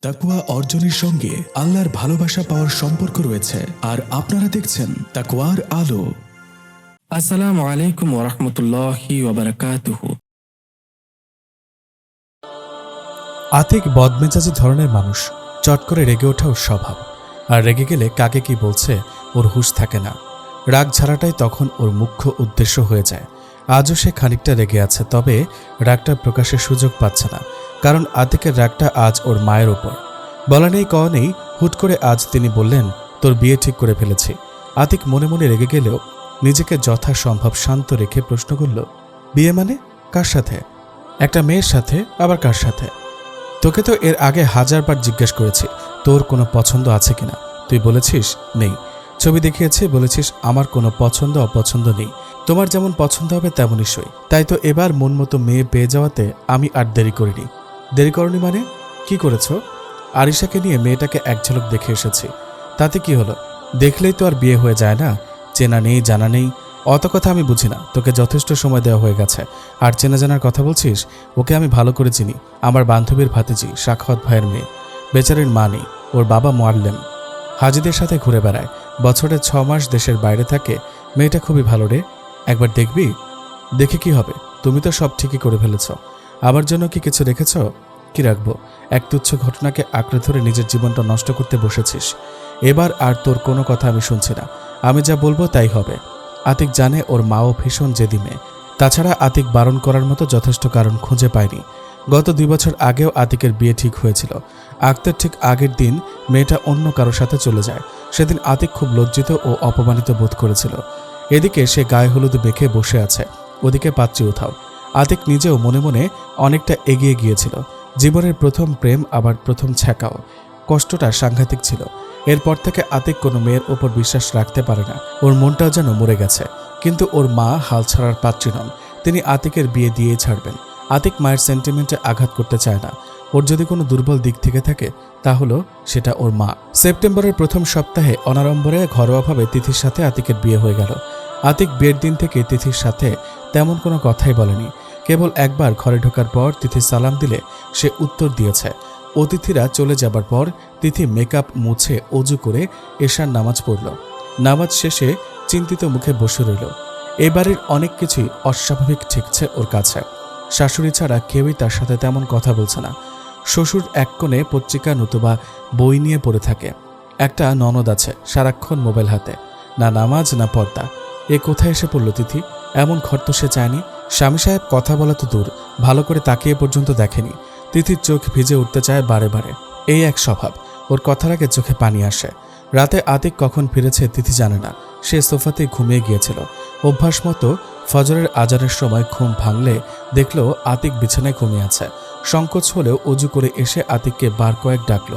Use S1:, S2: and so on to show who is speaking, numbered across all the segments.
S1: তাকওয়া অর্জনের সঙ্গে আল্লাহর ভালোবাসা পাওয়ার সম্পর্ক রয়েছে। আর আপনারা দেখছেন তাকওয়ার আলো।
S2: আসসালামু আলাইকুম ওয়া রাহমাতুল্লাহি ওয়া বারাকাতুহু।
S3: আতিক বদমেজাজি ধরনের মানুষ, চট করে রেগে ওঠা ওর স্বভাব। আর রেগে গেলে কাকে কি বলছে ওর হুঁশ থাকে না। রাগ ঝাড়াটাই তখন ওর মুখ্য উদ্দেশ্য হয়ে যায়। আজও সে খানিকটা রেগে আছে, তবে রাগটা প্রকাশের সুযোগ পাচ্ছে না, কারণ আতিকের রাগটা আজ ওর মায়ের ওপর। বলা নেই কওয়া নেই, হুট করে আজ তিনি বললেন, তোর বিয়ে ঠিক করে ফেলেছি। আতিক মনে মনে রেগে গেলেও নিজেকে যথাসম্ভব শান্ত রেখে প্রশ্ন করল, বিয়ে মানে কার সাথে? একটা মেয়ের সাথে, আবার কার সাথে? তোকে তো এর আগে 1000বার জিজ্ঞেস করেছি তোর কোনো পছন্দ আছে কিনা। তুই বলেছিস নেই। ছবি দেখিয়েছি, বলেছিস আমার কোনো পছন্দ অপছন্দ নেই, তোমার যেমন পছন্দ হবে তেমনই সই। তাই তো এবার মন মতো মেয়ে পেয়ে যাওয়াতে আমি আর দেরি করিনি। দেরি করনি মানে কি করেছ? আরিশাকে নিয়ে মেয়েটাকে এক ঝলক দেখে এসেছি, তাতে কি হলো? দেখলেই তো আর বিয়ে হয়ে যায় না। চেনা নেই, জানা নেই, অত কথা আমি বুঝি না। তোকে যথেষ্ট সময় দেওয়া হয়ে গেছে। আর চেনা জানার কথা বলছিস, ওকে আমি ভালো করে চিনি। আমার বান্ধবীর ভাতিজি, সাখাওয়াত ভাইয়ের মেয়ে। বেচারির মা নেই, ওর বাবা মোয়াল্লেম, হাজিদের সাথে ঘুরে বেড়ায়। বছরে 6 মাস দেশের বাইরে থাকে। মেয়েটা খুবই ভালো রে, একবার দেখবি? দেখে কি হবে? তুমি তো সব ঠিকই করে ফেলেছ। আমার জন্য কি কিছু রেখেছ? কি রাখবো? এক তুচ্ছ ঘটনাকে আঁকড়ে ধরে নিজের জীবনটা নষ্ট করতে বসেছিস। এবার আর তোর কোনো কথা আমি শুনছি না। আমি যা বলবো তাই হবে। আতিক জানে ওর মাও ভীষণ জেদি মেয়ে। তাছাড়া আতিক বারণ করার মতো যথেষ্ট কারণ খুঁজে পায়নি। গত 2 বছর আগেও আতিকের বিয়ে ঠিক হয়েছিল। আক্তার ঠিক আগের দিন মেয়েটা অন্য কারোর সাথে চলে যায়। সেদিন আতিক খুব লজ্জিত ও অপমানিত বোধ করেছিল। এদিকে সে গায়ে হলুদ মেখে বসে আছে, ওদিকে পাত্রী উঠাও। আতিক নিজেও মনে মনে অনেকটা এগিয়ে গিয়েছিল। জীবনের প্রথম প্রেম, আবার প্রথম ছ্যাঁকাও। কষ্টটা সাংঘাতিক ছিল। এরপর থেকে আতিক কোনো মেয়ের ওপর বিশ্বাস রাখতে পারে না। ওর মনটাও যেন মরে গেছে। কিন্তু ওর মা হাল ছাড়ার পাত্রী নন। তিনি আতিকের বিয়ে দিয়ে ছাড়বেন। আতিক মায়ের সেন্টিমেন্টে আঘাত করতে চায় না। ওর যদি কোনো দুর্বল দিক থেকে থাকে, তাহলে সেটা ওর মা। সেপ্টেম্বরের প্রথম সপ্তাহে অনাড়ম্বরে ঘরোয়াভাবে তিথির সাথে আতিকের বিয়ে হয়ে গেল। আতিক বিয়ের দিন থেকে তিথির সাথে তেমন কোনো কথাই বলেনি। কেবল একবার ঘরে ঢোকার পর তিথি সালাম দিলে সে উত্তর দিয়েছে। অতিথিরা চলে যাবার পর তিথি মেকআপ মুছে অজু করে এশার নামাজ পড়ল। নামাজ শেষে চিন্তিত মুখে বসে রইল। এবারের অনেক কিছুই অস্বাভাবিক ঠেকছে ওর কাছে। শাশুড়ি ছাড়া কেউই তার সাথে তেমন কথা বলছে না। শ্বশুর এক কোণে পত্রিকা নতুবা বই নিয়ে পড়ে থাকে। একটা ননদ আছে, সারাক্ষণ মোবাইল হাতে। না নামাজ না পর্দা। এ কোথায় এসে পড়ল তিথি? এমন ঘর তো সে চায়নি। স্বামী সাহেব কথা বলা তো দূর, ভালো করে তাকিয়ে পর্যন্ত দেখেনি। তিথির চোখ ভিজে উঠতে চায় বারে বারে। এই এক স্বভাব, ওর কথার আগে চোখে পানি আসে। রাতে আতিক কখন ফিরেছে তিথি জানে না। সে সোফাতেই ঘুমিয়ে গিয়েছিল। অভ্যাস মতো ফজরের আজানের সময় ঘুম ভাঙলে দেখল আতিক বিছানায় ঘুমিয়ে আছে। সংকোচ হলেও অজু করে এসে আতিককে বার কয়েক ডাকল,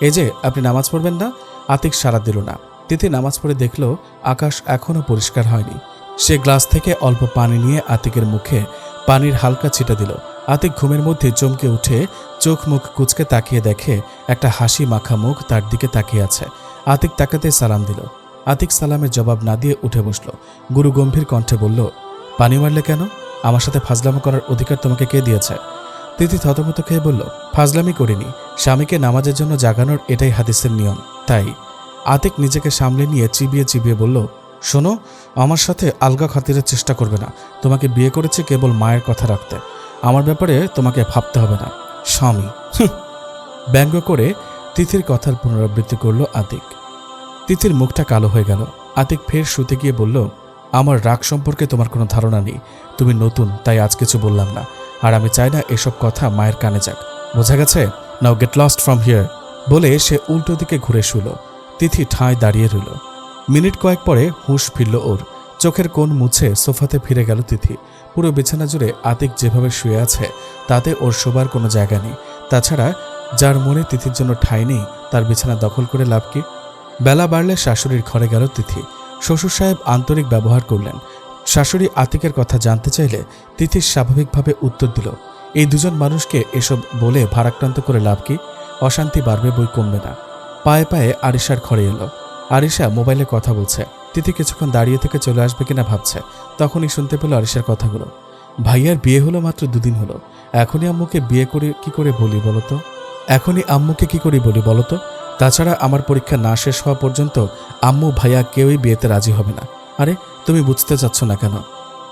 S3: এই যে আপনি নামাজ পড়বেন না? আতিক সাড়া দিল না। তিথি নামাজ পড়ে দেখল আকাশ এখনও পরিষ্কার হয়নি। সে গ্লাস থেকে অল্প পানি নিয়ে আতিকের মুখে পানির হালকা ছিটা দিল। আতিক ঘুমের মধ্যে চমকে উঠে চোখ মুখ কুঁচকে তাকিয়ে দেখে একটা হাসি মাখা মুখ তার দিকে তাকিয়ে আছে। আতিক তাকাতে সালাম দিল। আতিক সালামের জবাব না দিয়ে উঠে বসল। গুরু গম্ভীর কণ্ঠে বলল, পানি মারলে কেন? আমার সাথে ফাজলামো করার অধিকার তোমাকে কে দিয়েছে? তিথি থতমত খেয়ে বলল, ফাজলামি করিনি। স্বামীকে নামাজের জন্য জাগানোর এটাই হাদিসের নিয়ম, তাই। আতিক নিজেকে সামলে নিয়ে চিবিয়ে চিবিয়ে বলল, শোনো, আমার সাথে আলগা খাতিরের চেষ্টা করবে না। তোমাকে বিয়ে করেছে কেবল মায়ের কথা রাখতে। আমার ব্যাপারে তোমাকে ভাবতে হবে না। স্বামী ব্যঙ্গ করে তিথির কথার পুনরাবৃত্তি করল আতিক। তিথির মুখটা কালো হয়ে গেল। আতিক ফের শুতে গিয়ে বলল, আমার রাগ সম্পর্কে তোমার কোনো ধারণা নেই। তুমি নতুন, তাই আজ কিছু বললাম না। আর আমি চাই না এসব কথা মায়ের কানে যাক, বোঝা গেছে? নাও গেট লস্ট ফ্রম হিয়ার। বলে সে উল্টো দিকে ঘুরে শুল। তিথি ঠাঁই দাঁড়িয়ে রইল। মিনিট কয়েক পরে হুঁশ ফিরল ওর। চোখের কোণ মুছে সোফাতে ফিরে গেল তিথি। পুরো বিছানা জুড়ে আতিক যেভাবে শুয়ে আছে তাতে ওর শোবার কোনো জায়গা নেই। তাছাড়া যার মনে তিথির জন্য ঠাঁই নেই, তার বিছানা দখল করে লাভ কি? বেলা বাড়লে শাশুড়ির ঘরে গেল তিথি। শ্বশুর সাহেব আন্তরিক ব্যবহার করলেন। শাশুড়ি আতিকের কথা জানতে চাইলে তিথি স্বাভাবিকভাবে উত্তর দিল, এই দুজন মানুষকে এসব বলে ভারাক্রান্ত করে লাভ কি? অশান্তি বাড়বে বই কমবে না। পায়ে পায়ে আরিশার ঘরে এলো। আরিশা মোবাইলে কথা বলছে। তিথি কিছুক্ষণ দাঁড়িয়ে থেকে চলে আসবে কিনা ভাবছে। তখনই শুনতে পেল আরিশার কথাগুলো। ভাইয়ার বিয়ে হলো মাত্র 2 দিন হলো, এখনই আম্মুকে বিয়ে করে কি করে বলি বলতো? এখনই আম্মুকে কি করি বলি বলো তো? তাছাড়া আমার পরীক্ষা না শেষ হওয়া পর্যন্ত আম্মু ভাইয়া কেউই বিয়েতে রাজি হবে না। আরে তুমি বুঝতে চাচ্ছ না কেন?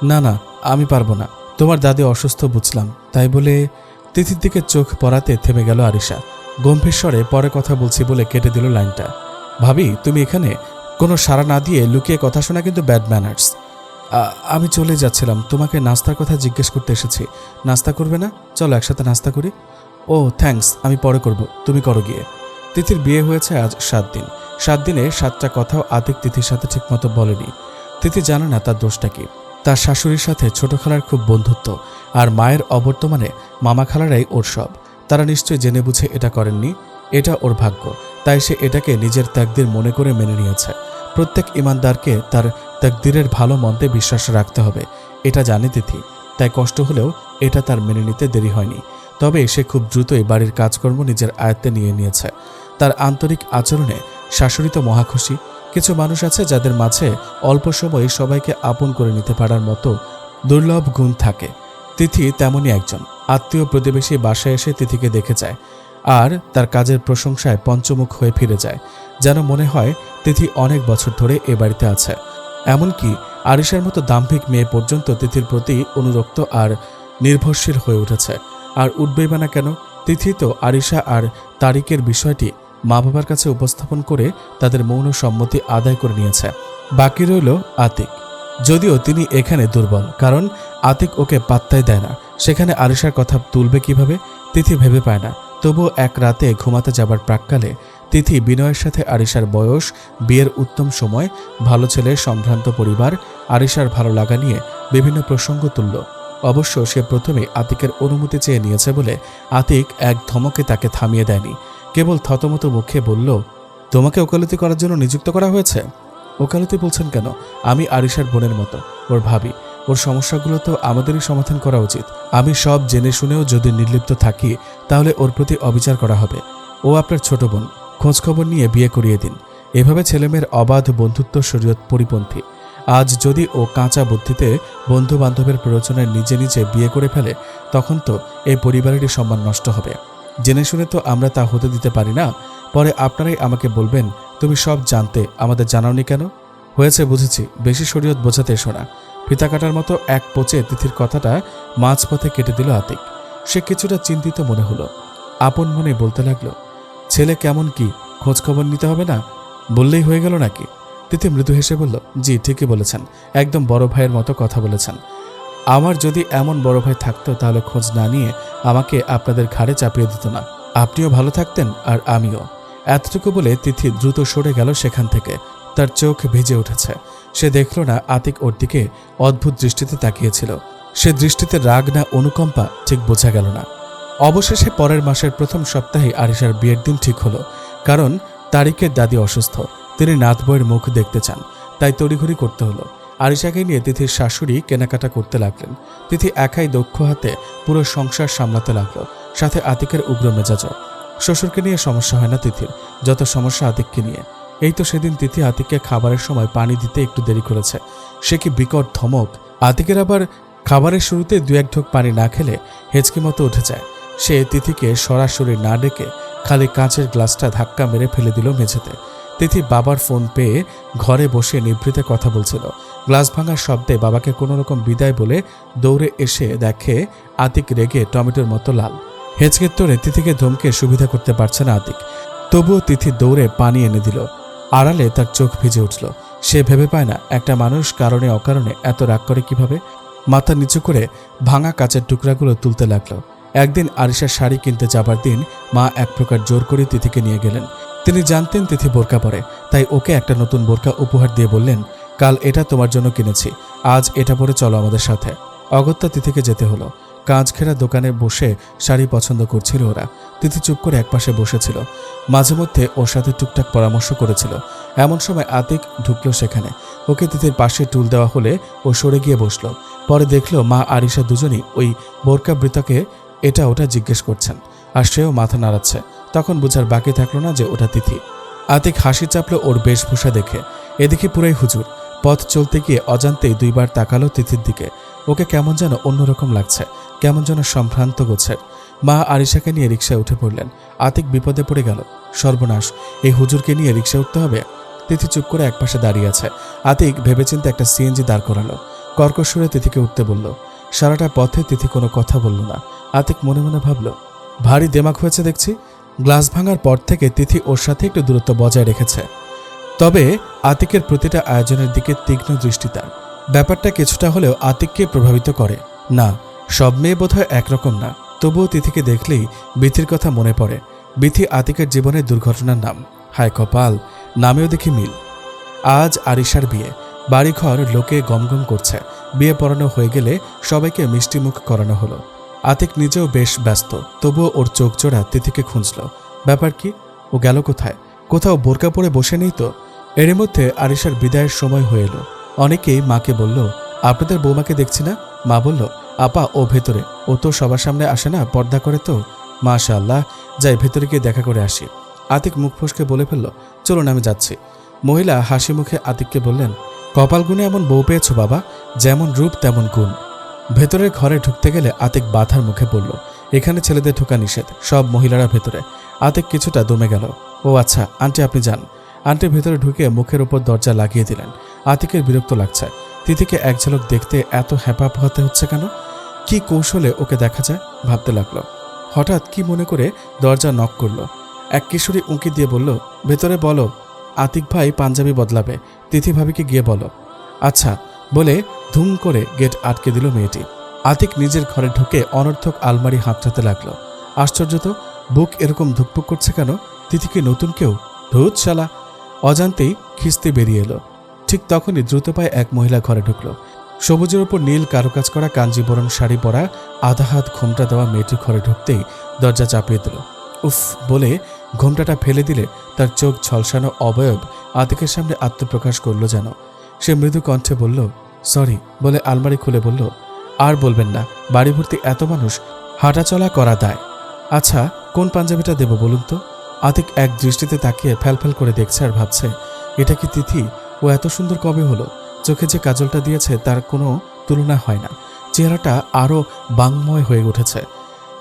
S3: না না, আমি পারবো না। তোমার দাদি অসুস্থ বুঝলাম, তাই বলে। তিথির দিকে চোখ পড়াতে থেমে গেল আরিশা। গম্ভীর স্বরে পরে কথা বলছি বলে কেটে দিল লাইনটা। ভাবি, তুমি এখানে কোনো সাড়া না দিয়ে লুকিয়ে কথা শোনা কিন্তু ব্যাড ম্যানার্স। আমি চলে যাচ্ছিলাম, তোমাকে নাস্তার কথা জিজ্ঞেস করতে এসেছি। নাস্তা করবে না? চলো একসাথে নাস্তা করি। ও থ্যাঙ্কস, আমি পরে করব, তুমি করো গিয়ে। তিথির বিয়ে হয়েছে আজ 7 দিন। 7 দিনে 7টা কথাও আতিক তিথির সাথে ঠিকমতো বলেনি। তিথি জানে না তার দোষটা কি। তার শাশুড়ির সাথে ছোট খালার খুব বন্ধুত্ব, আর মায়ের অবর্তমানে মামা খালারাই ওর সব। তারা নিশ্চয়ই জেনে বুঝে এটা করেননি। এটা ওর ভাগ্য, তাই সে এটাকে নিজের তাকদির মনে করে মেনে নিয়েছে। প্রত্যেক ইমানদারকে তার তাকদিরের ভালো মন্দে বিশ্বাস রাখতে হবে, এটা জানে তিথি। তাই কষ্ট হলেও এটা তার মেনে নিতে দেরি হয়নি। তবে সে খুব দ্রুতই বাড়ির কাজকর্ম নিজের আয়ত্তে নিয়ে নিয়েছে। তার আন্তরিক আচরণে শাশুড়ি তো মহাখুশি। কিছু মানুষ আছে যাদের মাঝে অল্প সময়ে সবাইকে আপন করে নিতে পারার মতো দুর্লভ গুণ থাকে। তিথি তেমনই একজন। আত্মীয় প্রতিবেশী বাসায় এসে তিথিকে দেখে যায় আর তার কাজের প্রশংসায় পঞ্চমুখ হয়ে ফিরে যায়, যেন মনে হয় তিথি অনেক বছর ধরে এ বাড়িতে আছে। এমনকি আরিশার মতো দাম্ভিক মেয়ে পর্যন্ত তিথির প্রতি অনুরক্ত আর নির্ভরশীল হয়ে উঠেছে। আর উঠবেই বা না কেন? তিথি তো আরিশা আর তারিকের বিষয়টি মা বাবার কাছে উপস্থাপন করে তাদের মৌন সম্মতি আদায় করে নিয়েছে। বাকি রইল আতিক। যদিও তিনি এখানে দুর্বল, কারণ আতিক ওকে পাত্তাই দেয় না। সেখানে আরিশার কথা তুলবে কিভাবে তিথি ভেবে পায় না। তবুও এক রাতে ঘুমাতে যাবার প্রাক্কালে তিথি বিনয়ের সাথে আরিশার বয়স, বিয়ের উত্তম সময়, ভালো ছেলে, সম্ভ্রান্ত পরিবার, আরিশার ভালো লাগা নিয়ে বিভিন্ন প্রসঙ্গ তুলল। অবশ্য সে প্রথমে আতিকের অনুমতি চেয়ে নিয়েছে বলে আতিক এক ধমকে তাকে থামিয়ে দেয়নি। কেবল থতমত মুখে বলল, তোমাকে ওকালতি করার জন্য নিযুক্ত করা হয়েছে? ওকালতি বলছেন কেন? আমি আরিশার বোনের মতো, ওর ভাবি। ওর সমস্যাগুলো তো আমাদেরই সমাধান করা উচিত। আমি সব জেনে শুনেও যদি নির্লিপ্ত থাকি তাহলে ওর প্রতি অবিচার করা হবে। ও আপনার ছোট বোন, খোঁজখবর নিয়ে বিয়ে করিয়ে দিন। এভাবে ছেলেমেয়ের অবাধ বন্ধুত্ব শরীয়ত পরিপন্থী। আজ যদি ও কাঁচা বুদ্ধিতে বন্ধু বান্ধবের প্ররোচনায় নিজে নিজে বিয়ে করে ফেলে, তখন তো এই পরিবারেরই সম্মান নষ্ট হবে। জেনে শুনে তো আমরা তা হতে দিতে পারি না। পরে আপনারাই আমাকে বলবেন, তুমি সব জানতে আমাদের জানাওনি কেন? হয়েছে, বুঝেছি, বেশি শরীয়ত বোঝাতে এসো না। ফিতা কাটার মতো এক পোচে তিথির কথাটা মাঝপথে কেটে দিল আতিক। সে কিছুটা চিন্তিত মনে হলো। আপন মনে বলতে লাগলো, ছেলে কেমন, কি খোঁজখবর নিতে হবে না? বললেই হয়ে গেল নাকি? তিথি মৃদু হেসে বলল, জি ঠিকই বলেছেন, একদম বড় ভাইয়ের মতো কথা বলেছেন। আমার যদি এমন বড় ভাই থাকতো তাহলে খোঁজ না নিয়ে আমাকে আপনাদের ঘাড়ে চাপিয়ে দিত না। আপনিও ভালো থাকতেন আর আমিও। এতটুকু বলে তিথি দ্রুত সরে গেল সেখান থেকে। তার চোখ ভিজে উঠেছে। সে দেখল না আতিক ওর দিকে অদ্ভুত দৃষ্টিতে তাকিয়েছিল। সে দৃষ্টিতে রাগ না অনুকম্পা ঠিক বোঝা গেল না। অবশেষে পরের মাসের প্রথম সপ্তাহে আরিশার বিয়ের দিন ঠিক হলো। কারণ তারিকের দাদি অসুস্থ, তিনি নাত বইয়ের মুখ দেখতে চান, তাই তড়িঘড়ি করতে হলো। আরিশাকে নিয়ে তিথির শাশুড়ি কেনাকাটা করতে লাগলেন। তিথি একাই দক্ষ হাতে পুরো সংসার সামলাতে লাগলো, সাথে আতিকের উগ্র মেজাজও। শ্বশুরকে নিয়ে সমস্যা হয় না তিথির, যত সমস্যা আতিককে নিয়ে। এই তো সেদিন তিথি আতিককে খাবারের সময় পানি দিতে একটু দেরি করেছে। সে কি বিকট ধমক! আতিকের আবার খাবারের শুরুতে 2-1 ঢোক পানি না খেলে হেঁচকি মতো উঠে যায়। সে তিথিকে সরাসরি না ডেকে খালি কাঁচের গ্লাসটা ধাক্কা মেরে ফেলে দিল মেঝেতে। তিথি বাবার ফোন পেয়ে ঘরে বসে নিভৃতে কথা বলছিল। গ্লাস ভাঙার শব্দে বাবাকে কোনো রকম বিদায় বলে দৌড়ে এসে দেখে আতিক রেগে টমেটোর মতো লাল। হেঁচকের তোড়ে তিথিকে ধমকে সুবিধা করতে পারছে না আতিক। তবুও তিথি দৌড়ে পানি এনে দিল। আড়ালে তার চোখ ভিজে উঠল। সে ভেবে পায় না একটা মানুষ কারণে অকারণে এত রাগ করে কিভাবে। মাথা নিচু করে ভাঙা কাচের টুকরাগুলো তুলতে লাগলো। একদিন আরিশার শাড়ি কিনতে যাবার দিন মা এক প্রকার জোর করে তিথিকে নিয়ে গেলেন। তিনি জানতেন তিথি বোরকা পরে, তাই ওকে একটা নতুন বোরকা উপহার দিয়ে বললেন, কাল এটা তোমার জন্য কিনেছি, আজ এটা পরে চলো আমাদের সাথে। অগত্যা তিথিকে যেতে হলো। কাঁচ ঘেরা দোকানে বসে শাড়ি পছন্দ করছিল ওরা। তিথি চুপ করে একপাশে বসেছিল। মাঝে মধ্যে ওর সাথে টুকটাক পরামর্শ করেছিল। এমন সময় আতিক ঢুকলো সেখানে। ওকে তিথির পাশে টুল দেওয়া হলে ও সরে গিয়ে বসলো। পরে দেখলো মা আরিশা দুজনই ওই বোরকা বৃতাকে এটা ওটা জিজ্ঞেস করছেন, আর সেও মাথা নাড়াচ্ছে। তখন বোঝার বাকি থাকলো না যে ওটা তিথি। আতিক হাসি চাপলো ওর বেশভূষা দেখে। এদিকে পুরাই হুজুর। পথ চলতে গিয়ে অজান্তেই 2 বার তাকালো তিথির দিকে। ওকে কেমন যেন অন্যরকম লাগছে, কেমন যেন সম্ভ্রান্ত গোছের। মা আরিশাকে নিয়ে রিকশায় উঠে পড়লেন। আতিক বিপদে পড়ে গেল। সর্বনাশ, এই হুজুরকে নিয়ে রিকশা উঠতে হবে। তিথি চুপ করে একপাশে দাঁড়িয়ে আছে। আতিক ভেবেচিন্তে একটা সিএনজি দাঁড় করালো। কর্কশ সুরে তিথিকে উঠতে বলল। সারাটা পথে তিথি কোনো কথা বলল না। আতিক মনে মনে ভাবল, ভারী দেমাক হয়েছে দেখছি। গ্লাস ভাঙার পর থেকে তিথি ওর সাথে একটু দূরত্ব বজায় রেখেছে। তবে আতিকের প্রতিটা আয়োজনের দিকে তীক্ষ্ণ দৃষ্টি তার। ব্যাপারটা কিছুটা হলেও আতিককে প্রভাবিত করে। না, সব মেয়ে বোধহয় একরকম না। তবুও তিথিকে দেখলেই বিথির কথা মনে পড়ে। বিথি আতিকের জীবনের দুর্ঘটনার নাম। হায় কপাল, নামেও দেখি মিল। আজ আরিশার বিয়ে। বাড়িঘর লোকে গমগম করছে। বিয়ে পড়ানো হয়ে গেলে সবাইকে মিষ্টিমুখ করানো হলো। আতিক নিজেও বেশ ব্যস্ত, তবুও ওর চোখ জোড়া তিথিকে খুঁজল। ব্যাপার কি? ও গেল কোথায়? কোথাও বোরকা পরে বসে নেই তো? এর মধ্যে আরিশার বিদায়ের সময় হয়ে এলো। অনেকেই মাকে বলল, আপনাদের বৌমাকে দেখছি না। মা বলল, আপা ও ভেতরে, ও তো সবার সামনে আসে না, পর্দা করে তো। মাশাআল্লাহ, যাই ভেতরে গিয়ে দেখা করে আসি। আতিক মুখ ফসকে বলে ফেলল, চলুন আমি যাচ্ছি। মহিলা হাসি মুখে আতিককে বললেন, কপাল গুণে এমন বউ পেয়েছ বাবা, যেমন রূপ তেমন গুণ। ভেতরের ঘরে ঢুকতে গেলে আতিক বাধার মুখে পড়ল। এখানে ছেলেদের ঢোকা নিষেধ, সব মহিলারা ভেতরে। আতিক কিছুটা দমে গেল। ও আচ্ছা, আন্টি আপনি যান। আন্টি ভেতরে ঢুকে মুখের উপর দরজা লাগিয়ে দিলেন। আতিকের বিরক্ত লাগছে। তিথিকে এক ঝলক দেখতে এত হ্যাপা পোহাতে হচ্ছে কেন? কি কৌশলে ওকে দেখা যায় ভাবতে লাগলো। হঠাৎ কি মনে করে দরজা নক করল। এক কিশোরী উঁকি দিয়ে বলল, ভেতরে বলো আতিক ভাই পাঞ্জাবি বদলাবে, তিথি ভাবিকে গিয়ে বলো। আচ্ছা বলে ধুম করে গেট আটকে দিল মেয়েটি। আতিক নিজের ঘরে ঢুকে অনর্থক আলমারি হাতড়াতে লাগলো। আশ্চর্য তো, বুক এরকম ধুকপুক করছে কেন? তিথি কি নতুন কেউ? ধুত শালা। অজান্তেই খিস্তি বেরিয়ে এলো। ঠিক তখনই দ্রুত পায়ে এক মহিলা ঘরে ঢুকলো। সবুজের উপর নীল কারুকাজ করা কাঞ্জিবরণ শাড়ি পরা আধা হাত ঘোমটা দেওয়া মেয়েটির ঘরে ঢুকতেই দরজা চাপিয়ে দিল। উফ বলে ঘোমটাটা ফেলে দিলে তার চোখ ঝলসানো অবয়ব আতিকের সামনে আত্মপ্রকাশ করলো যেন। সে মৃদু কণ্ঠে বলল, সরি বলে আলমারি খুলে বলল, আর বলবেন না, বাড়ি ভর্তি এত মানুষ, হাঁটাচলা করা দায়। আচ্ছা কোন পাঞ্জাবিটা দেব বলুন তো? আতিক এক দৃষ্টিতে তাকিয়ে ফ্যালফ্যাল করে দেখছে আর ভাবছে, এটা কি তিথি? ও এত সুন্দর কবে হলো? চোখে যে কাজলটা দিয়েছে তার কোনো তুলনা হয় না। চেহারাটা আরও বাংময় হয়ে উঠেছে।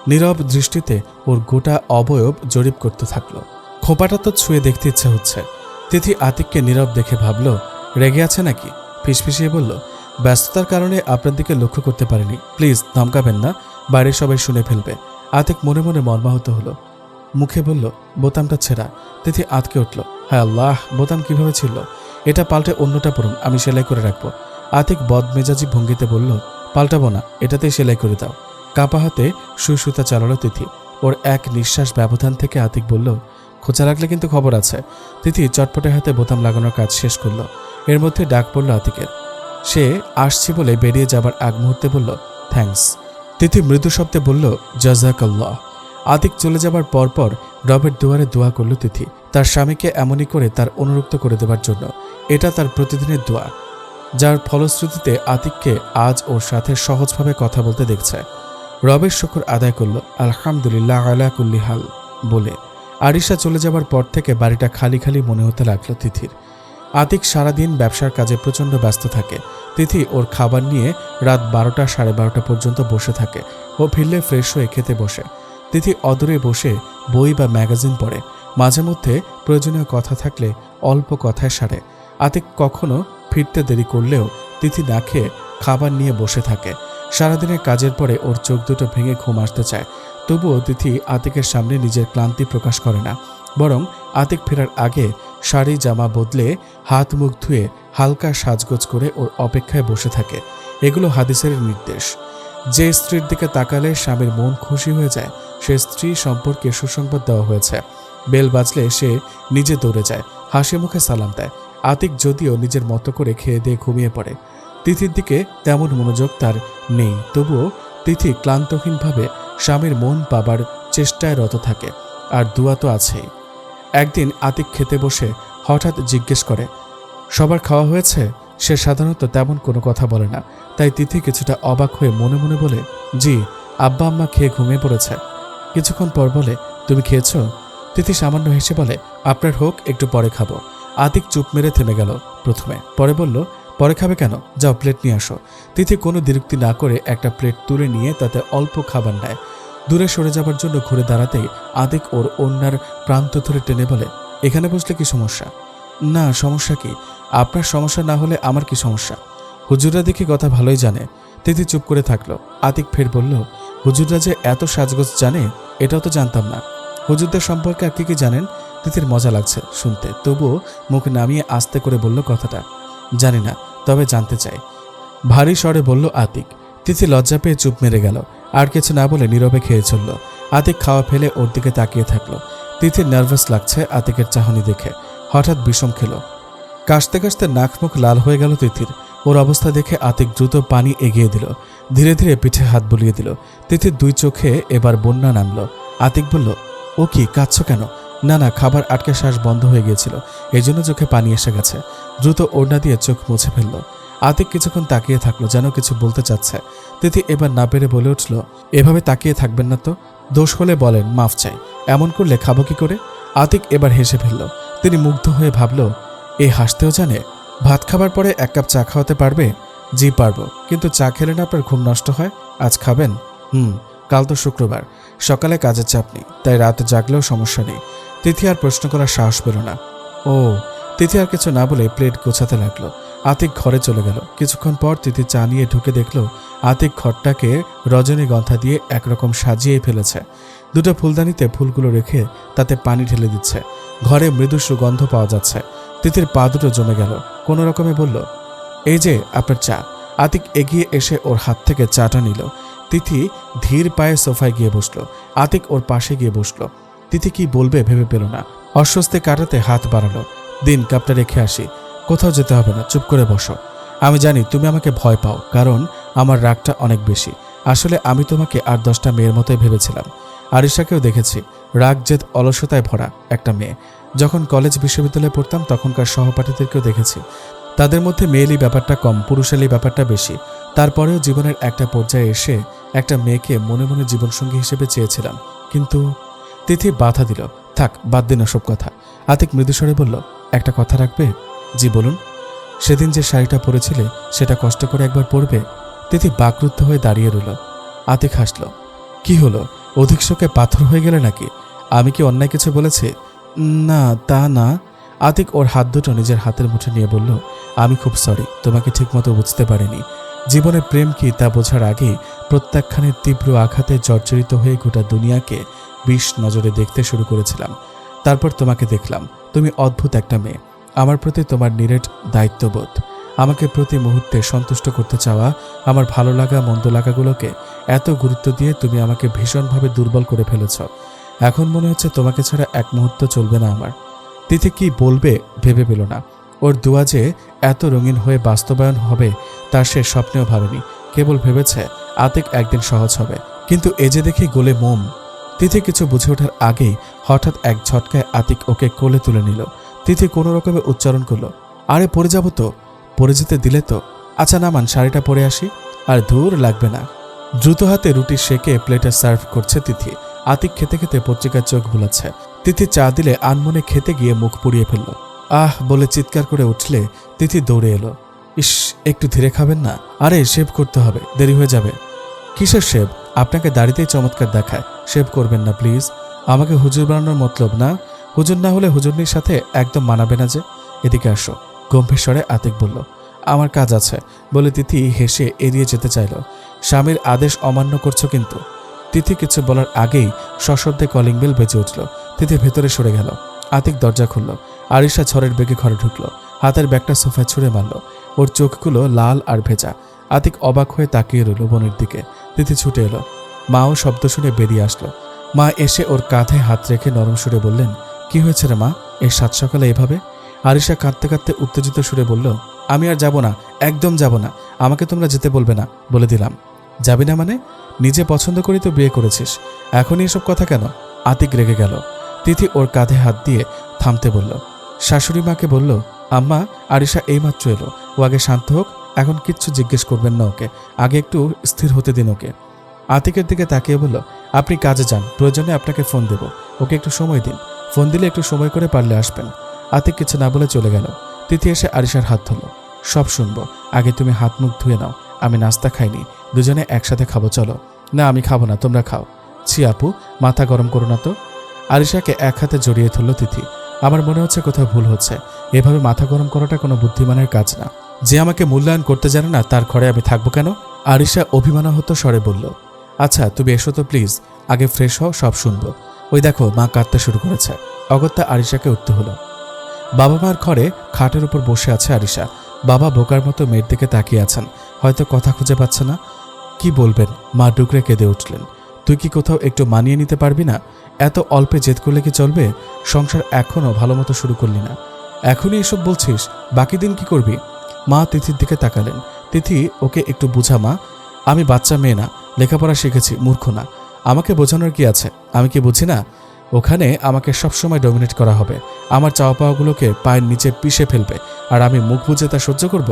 S3: নীরব দৃষ্টিতে ওর গোটা অবয়ব জরিপ করতে থাকলো। খোঁপাটা তো ছুঁয়ে দেখতে ইচ্ছে হচ্ছে। তিথি আতিককে নীরব দেখে ভাবল, রেগে আছে নাকি? ফিসফিসিয়ে বলল, ব্যস্ততার কারণে আপনার দিকে লক্ষ্য করতে পারিনি, প্লিজ ধমকাবেন না, বাইরে সবাই শুনে ফেলবে। আতিক মনে মনে মর্মাহত হলো। মুখে বলল, বোতামটা ছেঁড়া। তিথি আতকে উঠল, হায় আল্লাহ, বোতাম কিভাবে ছিল? এটা পাল্টে অন্যটা পড়ুন, আমি সেলাই করে রাখবো। আতিক বদমেজাজি ভঙ্গিতে বলল, পাল্টাবো না, এটাতেই সেলাই করে দাও। কাপা হাতে সুতা চালালো তিথি। ওর এক নিঃশ্বাস ব্যবধান থেকে আতিক বলল, খোঁচা লাগলে কিন্তু খবর আছে। তিথি চটপটে হাতে বোতাম লাগানোর কাজ শেষ করলো। এর মধ্যে ডাক পড়ল আতিকের। সে আসছি বলে বেরিয়ে যাবার আগ মুহূর্তে বলল, থ্যাঙ্কস। তিথি মৃদু শব্দে বলল, জাযাকাল্লাহ। আতিক চলে যাবার পরপর রবের দুয়ারে দোয়া করল তিথি, তার স্বামীকে এমনই করে তার অনুরক্ত করে দেবার জন্য। এটা তার প্রতিদিনের দোয়া, যার ফলশ্রুতিতে আতিককে আজ ওর সাথে সহজভাবে কথা বলতে দেখছে। রবের শুকর আদায় করল, আলহামদুলিল্লাহ আলা কুল্লি হাল বলে। আরিশা চলে যাবার পর থেকে বাড়িটা খালি খালি মনে হতে লাগলো তিথির। আতিক সারাদিন ব্যবসার কাজে প্রচণ্ড ব্যস্ত থাকে। তিথি ওর খাবার নিয়ে রাত 12টা সাড়ে 12টা পর্যন্ত বসে থাকে। ও ফিরলে ফ্রেশ হয়ে খেতে বসে। তিথি অদূরে বসে বই বা ম্যাগাজিন পড়ে। মাঝে মধ্যে প্রয়োজনীয় কথা থাকলে অল্প কথায় সারে। আতিক কখনো ফিরতে দেরি করলেও তিথি না খেয়ে খাবার নিয়ে বসে থাকে। সারাদিনের কাজের পরে ওর চোখ দুটো ভেঙে ঘুম আসতে চায়। তবুও তিথি আতিকের সামনে নিজের ক্লান্তি প্রকাশ করে না, বরং আতিক ফেরার আগে শাড়ি জামা বদলে হাত মুখ ধুয়ে হালকা সাজগোজ করে ওর অপেক্ষায় বসে থাকে। এগুলো হাদিসের নির্দেশ। যে স্ত্রীর দিকে তাকালে স্বামীর মন খুশি হয়ে যায়, সে স্ত্রী সম্পর্কে সুসংবাদ দেওয়া হয়েছে। বেল বাজলে সে নিজে দৌড়ে যায়, হাসি মুখে সালাম দেয়। আতিক যদিও নিজের মতো করে খেয়ে দিয়ে ঘুমিয়ে পড়ে। তিথির দিকে তেমন মনোযোগ তার নেই, তবুও তিথি ক্লান্তহীনভাবে স্বামীর মন পাবার চেষ্টায় রত থাকে। আর দুয়া তো আছেই। একদিন আতিক খেতে বসে হঠাৎ জিজ্ঞেস করে, সবার খাওয়া হয়েছে? সে সাধারণত তেমন কোনো কথা বলে না, তাই তিথি কিছুটা অবাক হয়ে মনে মনে বলে, জি, আব্বা আম্মা খেয়ে ঘুমিয়ে পড়েছে। কিছুক্ষণ পর বলে, তুমি খেয়েছ? তিথি সামান্য হেসে বলে, আপনার হোক, একটু পরে খাবো। আতিক চুপ মেরে থেমে গেল প্রথমে, পরে বলল, পরে খাবে কেন? যাও প্লেট নিয়ে আসো। তিথি কোনো দ্বিরুক্তি না করে একটা প্লেট তুলে নিয়ে তাতে অল্প খাবার নেয়। দূরে সরে যাবার জন্য ঘুরে দাঁড়াতেই আতিক ওর ওড়নার প্রান্ত ধরে টেনে বলে, এখানে বসলে কি সমস্যা? না, সমস্যা কি? আপনার সমস্যা না হলে আমার কি সমস্যা? হুজুররা দেখি কথা ভালোই জানে। তিথি চুপ করে থাকলো। আতিক ফের বলল, হুজুররা যে এত সাজগোজ জানে এটাও তো জানতাম না। হুজুরদের সম্পর্কে আর কি জানেন? তিথির মজা লাগছে শুনতে, তবুও মুখ নামিয়ে আস্তে করে বলল কথাটা, জানি না, তবে জানতে চাই। ভারী স্বরে বলল আতিক। তিথি লজ্জা পেয়ে চুপ মেরে গেল। আর কিছু না বলে নীরবে খেয়ে চলল। আতিক খাওয়া ফেলে ওর দিকে তাকিয়ে থাকলো। তিথির নার্ভাস লাগছে আতিকের চাহনি দেখে। হঠাৎ বিষম খেলো। কাশতে কাশতে নাক মুখ লাল হয়ে গেল তিথির। ওর অবস্থা দেখে আতিক দ্রুত পানি এগিয়ে দিল। ধীরে ধীরে পিঠে হাত বুলিয়ে দিল। তিথির দুই চোখে এবার বন্যা নামল। আতিক বলল, ও কি, কাঁদছ কেন? না না, খাবার আটকে শ্বাস বন্ধ হয়ে গিয়েছিল, এই জন্য চোখে পানি এসে গেছে। দ্রুত ওড়না দিয়ে চোখ মুছে ফেলল। আতিক কিছুক্ষণ তাকিয়ে থাকলো, যেন কিছু বলতে চাচ্ছে। তিথি এবার না পেরে বলে উঠল, এভাবে তাকিয়ে থাকবেন না তো, দোষ হলে বলেন, মাফ চাই। এমন করলে খাবো কি করে? আতিক এবার হেসে ফেলল। তিনি মুগ্ধ হয়ে ভাবল, এই হাসতেও জানে। ভাত খাবার পরে 1 কাপ চা খাওয়াতে পারবে? জি পারবো, কিন্তু চা খেলে না আপনার ঘুম নষ্ট হয়। আজ খাবেন? কাল তো শুক্রবার, সকালে কাজের চাপ নেই, তাই রাত জাগলেও সমস্যা নেই। তিথি আর প্রশ্ন করার সাহস পেল না। ও, তিথি আর কিছু না বলে প্লেট গোছাতে লাগলো। আতিক ঘরে চলে গেল। কিছুক্ষণ পর তিথি চা নিয়ে ঢুকে দেখল আতিক ঘরটাকে রজনীগন্ধা দিয়ে একরকম সাজিয়ে ফেলেছে। দুটো ফুলদানিতে ফুলগুলো রেখে তাতে পানি ঢেলে দিচ্ছে। ঘরে মৃদু সুগন্ধ পাওয়া যাচ্ছে। তিথির পা দুটো জমে গেল। কোনো রকমে বলল, এই যে আপনার চা। আতিক এগিয়ে এসে ওর হাত থেকে চাটা নিল। তিথি ধীর পায়ে সোফায় গিয়ে বসলো। আতিক ওর পাশে গিয়ে বসলো। তিথি কি বলবে ভেবে পেল না। অস্বস্তি কাটাতে হাত বাড়ালো। দিন, কাপটা রেখে আসি। কোথাও যেতে হবে না, চুপ করে বসো। আমি জানি তুমি আমাকে ভয় পাও, কারণ আমার রাগটা অনেক বেশি। আসলে আমি তোমাকে আর 10টা মেয়ের মতোই ভেবেছিলাম। আরিশাকেও দেখেছি, রাগ জেদ অলসতায় ভরা একটা মেয়ে। যখন কলেজ বিশ্ববিদ্যালয়ে পড়তাম তখনকার সহপাঠীদেরকেও দেখেছি, তাদের মধ্যে মেয়েলি ব্যাপারটা কম, পুরুষালী ব্যাপারটা বেশি। তারপরেও জীবনের একটা পর্যায়ে এসে একটা মেয়েকে মনে মনে জীবনসঙ্গী হিসেবে চেয়েছিলাম, কিন্তু তিথি বাধা দিল। থাক, বাদ দিন সব কথা। আতিক মৃদুস্বরে বলল, একটা কথা রাখবে? জি বলুন। সেদিন যে শাড়িটা পরেছিলে সেটা কষ্ট করে একবার পরবে? তিথি বাকরুদ্ধ হয়ে দাঁড়িয়ে রইল। আতিক হাসল। কি হলো, অধিক শোকে পাথর হয়ে গেলে নাকি? আমি কি অন্যায় কিছু বলেছি? না, তা না। আতিক ওর হাত দুটো নিজের হাতের মুঠে নিয়ে বলল, আমি খুব সরি, তোমাকে ঠিকমতো বুঝতে পারিনি। জীবনে প্রেম কি তা বোঝার আগেই প্রত্যাখ্যানের তীব্র আঘাতে জর্জরিত হয়ে গোটা দুনিয়াকে বিষ নজরে দেখতে শুরু করেছিলাম। তারপর তোমাকে দেখলাম, তুমি অদ্ভুত একটা মেয়ে। আমার প্রতি তোমার নিরেট দায়িত্ববোধ, আমাকে প্রতি মুহূর্তে সন্তুষ্ট করতে চাওয়া, আমার ভালো লাগা মন্দ লাগাগুলোকে এত গুরুত্ব দিয়ে তুমি আমাকে ভীষণভাবে দুর্বল করে ফেলেছ। এখন মনে হচ্ছে তোমাকে ছাড়া এক মুহূর্ত চলবে না আমার। তিথি কি বলবে ভেবে পেল না। ওর দোয়া যে এত রঙিন হয়ে বাস্তবায়ন হবে তার সে স্বপ্নেও ভাবেনি। কেবল ভেবেছে আতিক একদিন সহজ হবে, কিন্তু এ যে দেখি গোলে মোম। তিথি কিছু বুঝে ওঠার আগেই হঠাৎ এক ঝটকায় আতিক ওকে কোলে তুলে নিল। তিথি কোনো রকমে উচ্চারণ করলো, আরে পড়ে যাব তো। পড়ে যেতে দিলে তো? আচ্ছা নামান, শাড়িটা পরে আসি। আর দূর লাগবে না। দ্রুত হাতে রুটি সেকে প্লেটে সার্ভ করছে তিথি। আতিক খেতে খেতে পত্রিকার চোখ বুলাচ্ছে। তিথি চা দিলে আনমনে খেতে গিয়ে মুখ পুড়িয়ে ফেলল। আহ বলে চিৎকার করে উঠলে তিথি দৌড়ে এলো। ইস, একটু ধীরে খাবেন না? আরে শেভ করতে হবে, দেরি হয়ে যাবে। কিসের শেভ? আপনাকে দাড়িতেই চমৎকার দেখায়, শেভ করবেন না প্লিজ। আমাকে হুজুর বানানোর মতলব না? হুজুর না হলে হুজুরনির সাথে একদম মানাবে না যে। এদিকে আসো, গম্ভীর স্বরে আতিক বলল। আমার কাজ আছে বলে তিথি হেসে এড়িয়ে যেতে চাইল। স্বামীর আদেশ অমান্য করছো কিন্তু। তিথি কিছু বলার আগেই সশব্দে কলিং বেল বেজে উঠল। তিথি ভেতরে সরে গেল। আতিক দরজা খুলল। আরিশা ঝড়ের বেগে ঘরে ঢুকলো। হাতের ব্যাগটা সোফায় ছুঁড়ে মারল। ওর চোখগুলো লাল আর ভেজা। আতিক অবাক হয়ে তাকিয়ে রইল বোনের দিকে। তিথি ছুটে এলো। মাও শব্দ শুনে বেরিয়ে আসলো। মা এসে ওর কাঁধে হাত রেখে নরম সুরে বললেন, কি হয়েছে রে মা, এই সাত সকালে এভাবে? আরিশা কাঁদতে কাঁদতে উত্তেজিত সুরে বলল, আমি আর যাব না, একদম যাব না। আমাকে তোমরা যেতে বলবে না, বলে দিলাম। যাবি না মানে? নিজে পছন্দ করি তো বিয়ে করেছিস, এখনই এসব কথা কেন? আতিক রেগে গেল। তিথি ওর কাঁধে হাত দিয়ে থামতে বলল। শাশুড়ি মাকে বলল, আম্মা, আরিশা এইমাত্র এলো, ও আগে শান্ত হোক, এখন কিচ্ছু জিজ্ঞেস করবেন না ওকে, আগে একটু স্থির হতে দিন ওকে। আতিকের দিকে তাকিয়ে বলল, আপনি কাজে যান, প্রয়োজনে আপনাকে ফোন দেব, ওকে একটু সময় দিন, ফোন দিলে একটু সময় করে পারলে আসবেন। আতিক কিছু না বলে চলে গেল। তিথি এসে আরিশার হাত ধরল। সব শুনবো, আগে তুমি হাত মুখ ধুয়ে নাও, আমি নাস্তা খাইনি, দুজনে একসাথে খাবো চলো। না আমি খাবো না, তোমরা খাও। ছি আপু, মাথা গরম করো না তো। আরিশাকে এক হাতে জড়িয়ে ধরল তিথি। আমার মনে হচ্ছে কোথাও ভুল হচ্ছে। এভাবে মাথা গরম করাটা কোনো বুদ্ধিমানের কাজ না। যে আমাকে মূল্যায়ন করতে জানে না তার ঘরে আমি থাকবো কেন? আরিশা অভিমানাহত স্বরে বলল, আচ্ছা তুমি এসো তো প্লিজ, আগে ফ্রেশ হও, সব শুনবো। ওই দেখো মা কাঁদতে শুরু করেছে। অগত্যা আরিশাকে উঠতে হলো। বাবা মার ঘরে খাটের উপর বসে আছে আরিশা। বাবা বোকার মতো মেয়ের দিকে তাকিয়ে আছেন, হয়তো কথা খুঁজে পাচ্ছে না। কি বলবেন? মা ডুকরে কেঁদে উঠলেন। তুই কি কোথাও একটু মানিয়ে নিতে পারবি না? এত অল্পে জেদ করলে কি চলবে? সংসার এখনও ভালো মতো শুরু করলি না, এখনই এসব বলছিস, বাকি দিন কি করবি? মা তিথির দিকে তাকালেন। তিথি, ওকে একটু বুঝা মা, আমি বাচ্চা মেয়ে না, লেখাপড়া শিখেছি, মূর্খ না। আমাকে বোঝানোর কি আছে? আমি কি বুঝি না? ওখানে আমাকে সবসময় ডমিনেট করা হবে, আমার চাওয়া পাওয়াগুলোকে পায়ের নিচে পিষে ফেলবে, আর আমি মুখ বুঝে তা সহ্য করব?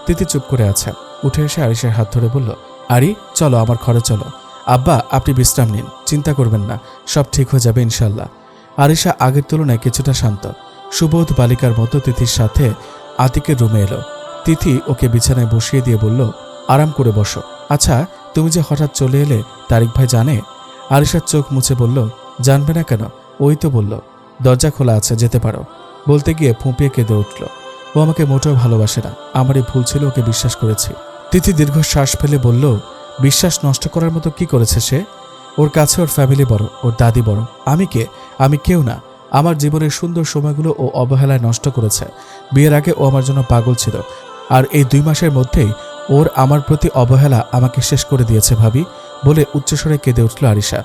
S3: তিথি চুপ করে আছে। উঠে এসে আরিশার হাত ধরে বলল, আরি চলো, আমার ঘরে চলো। আব্বা আপনি বিশ্রাম নিন, চিন্তা করবেন না, সব ঠিক হয়ে যাবে ইনশাল্লাহ। আরিশা আগের তুলনায় কিছুটা শান্ত। সুবোধ বালিকার মতো তিথির সাথে আতিকের রুমে এলো। তিথি ওকে বিছানায় বসিয়ে দিয়ে বলল, আরাম করে বসো। আচ্ছা তুমি যে হঠাৎ চলে এলে, তারিক ভাই জানে? আরিশার চোখ মুছে বলল, জানবে না কেন, ওই তো বলল দরজা খোলা আছে, যেতে পারো। বলতে গিয়ে ফুঁপিয়ে কেঁদে উঠল। ও আমাকে মোটেও ভালোবাসে না, আমারই ভুল ছিল, ওকে বিশ্বাস করেছি। তিথি দীর্ঘ শ্বাস ফেলে বলল, বিশ্বাস নষ্ট করার মতো কি করেছে সে? ওর কাছে ওর ফ্যামিলি বড়, ওর দাদি বড়। আমি কে? আমি কেউ না। আমার জীবনের সুন্দর সময়গুলো ও অবহেলায় নষ্ট করেছে। বিয়ের আগে ও আমার জন্য পাগল ছিল, আর এই 2 মাসের মধ্যেই ওর আমার প্রতি অবহেলা আমাকে শেষ করে দিয়েছে ভাবি, বলে উচ্চস্বরে কেঁদে উঠল আরিশা।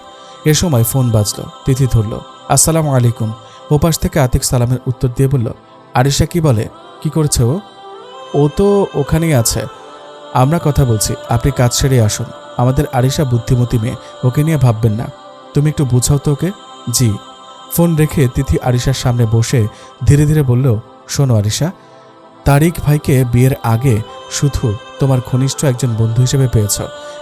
S3: এ সময় ফোন বাজল। তিথি ধরল। আসসালামু আলাইকুম। ওপাশ থেকে আতিক সালামের উত্তর দিয়ে বলল, আরিশা কি বলে? কি করছে ও? ও তো ওখানেই আছে, আমরা কথা বলছি, আপনি কাজ সেরে আসুন। আমাদের আরিশা বুদ্ধিমতী মেয়ে, ওকে নিয়ে ভাববেন না। তুমি একটু বুঝাও তো ওকে। জি। ফোন রেখে তিথি আরিশার সামনে বসে ধীরে ধীরে বলল, শোনো আরিশা, তারিক ভাইকে বিয়ের আগে শুধু তোমার ঘনিষ্ঠ একজন বন্ধু হিসেবে পেয়েছ,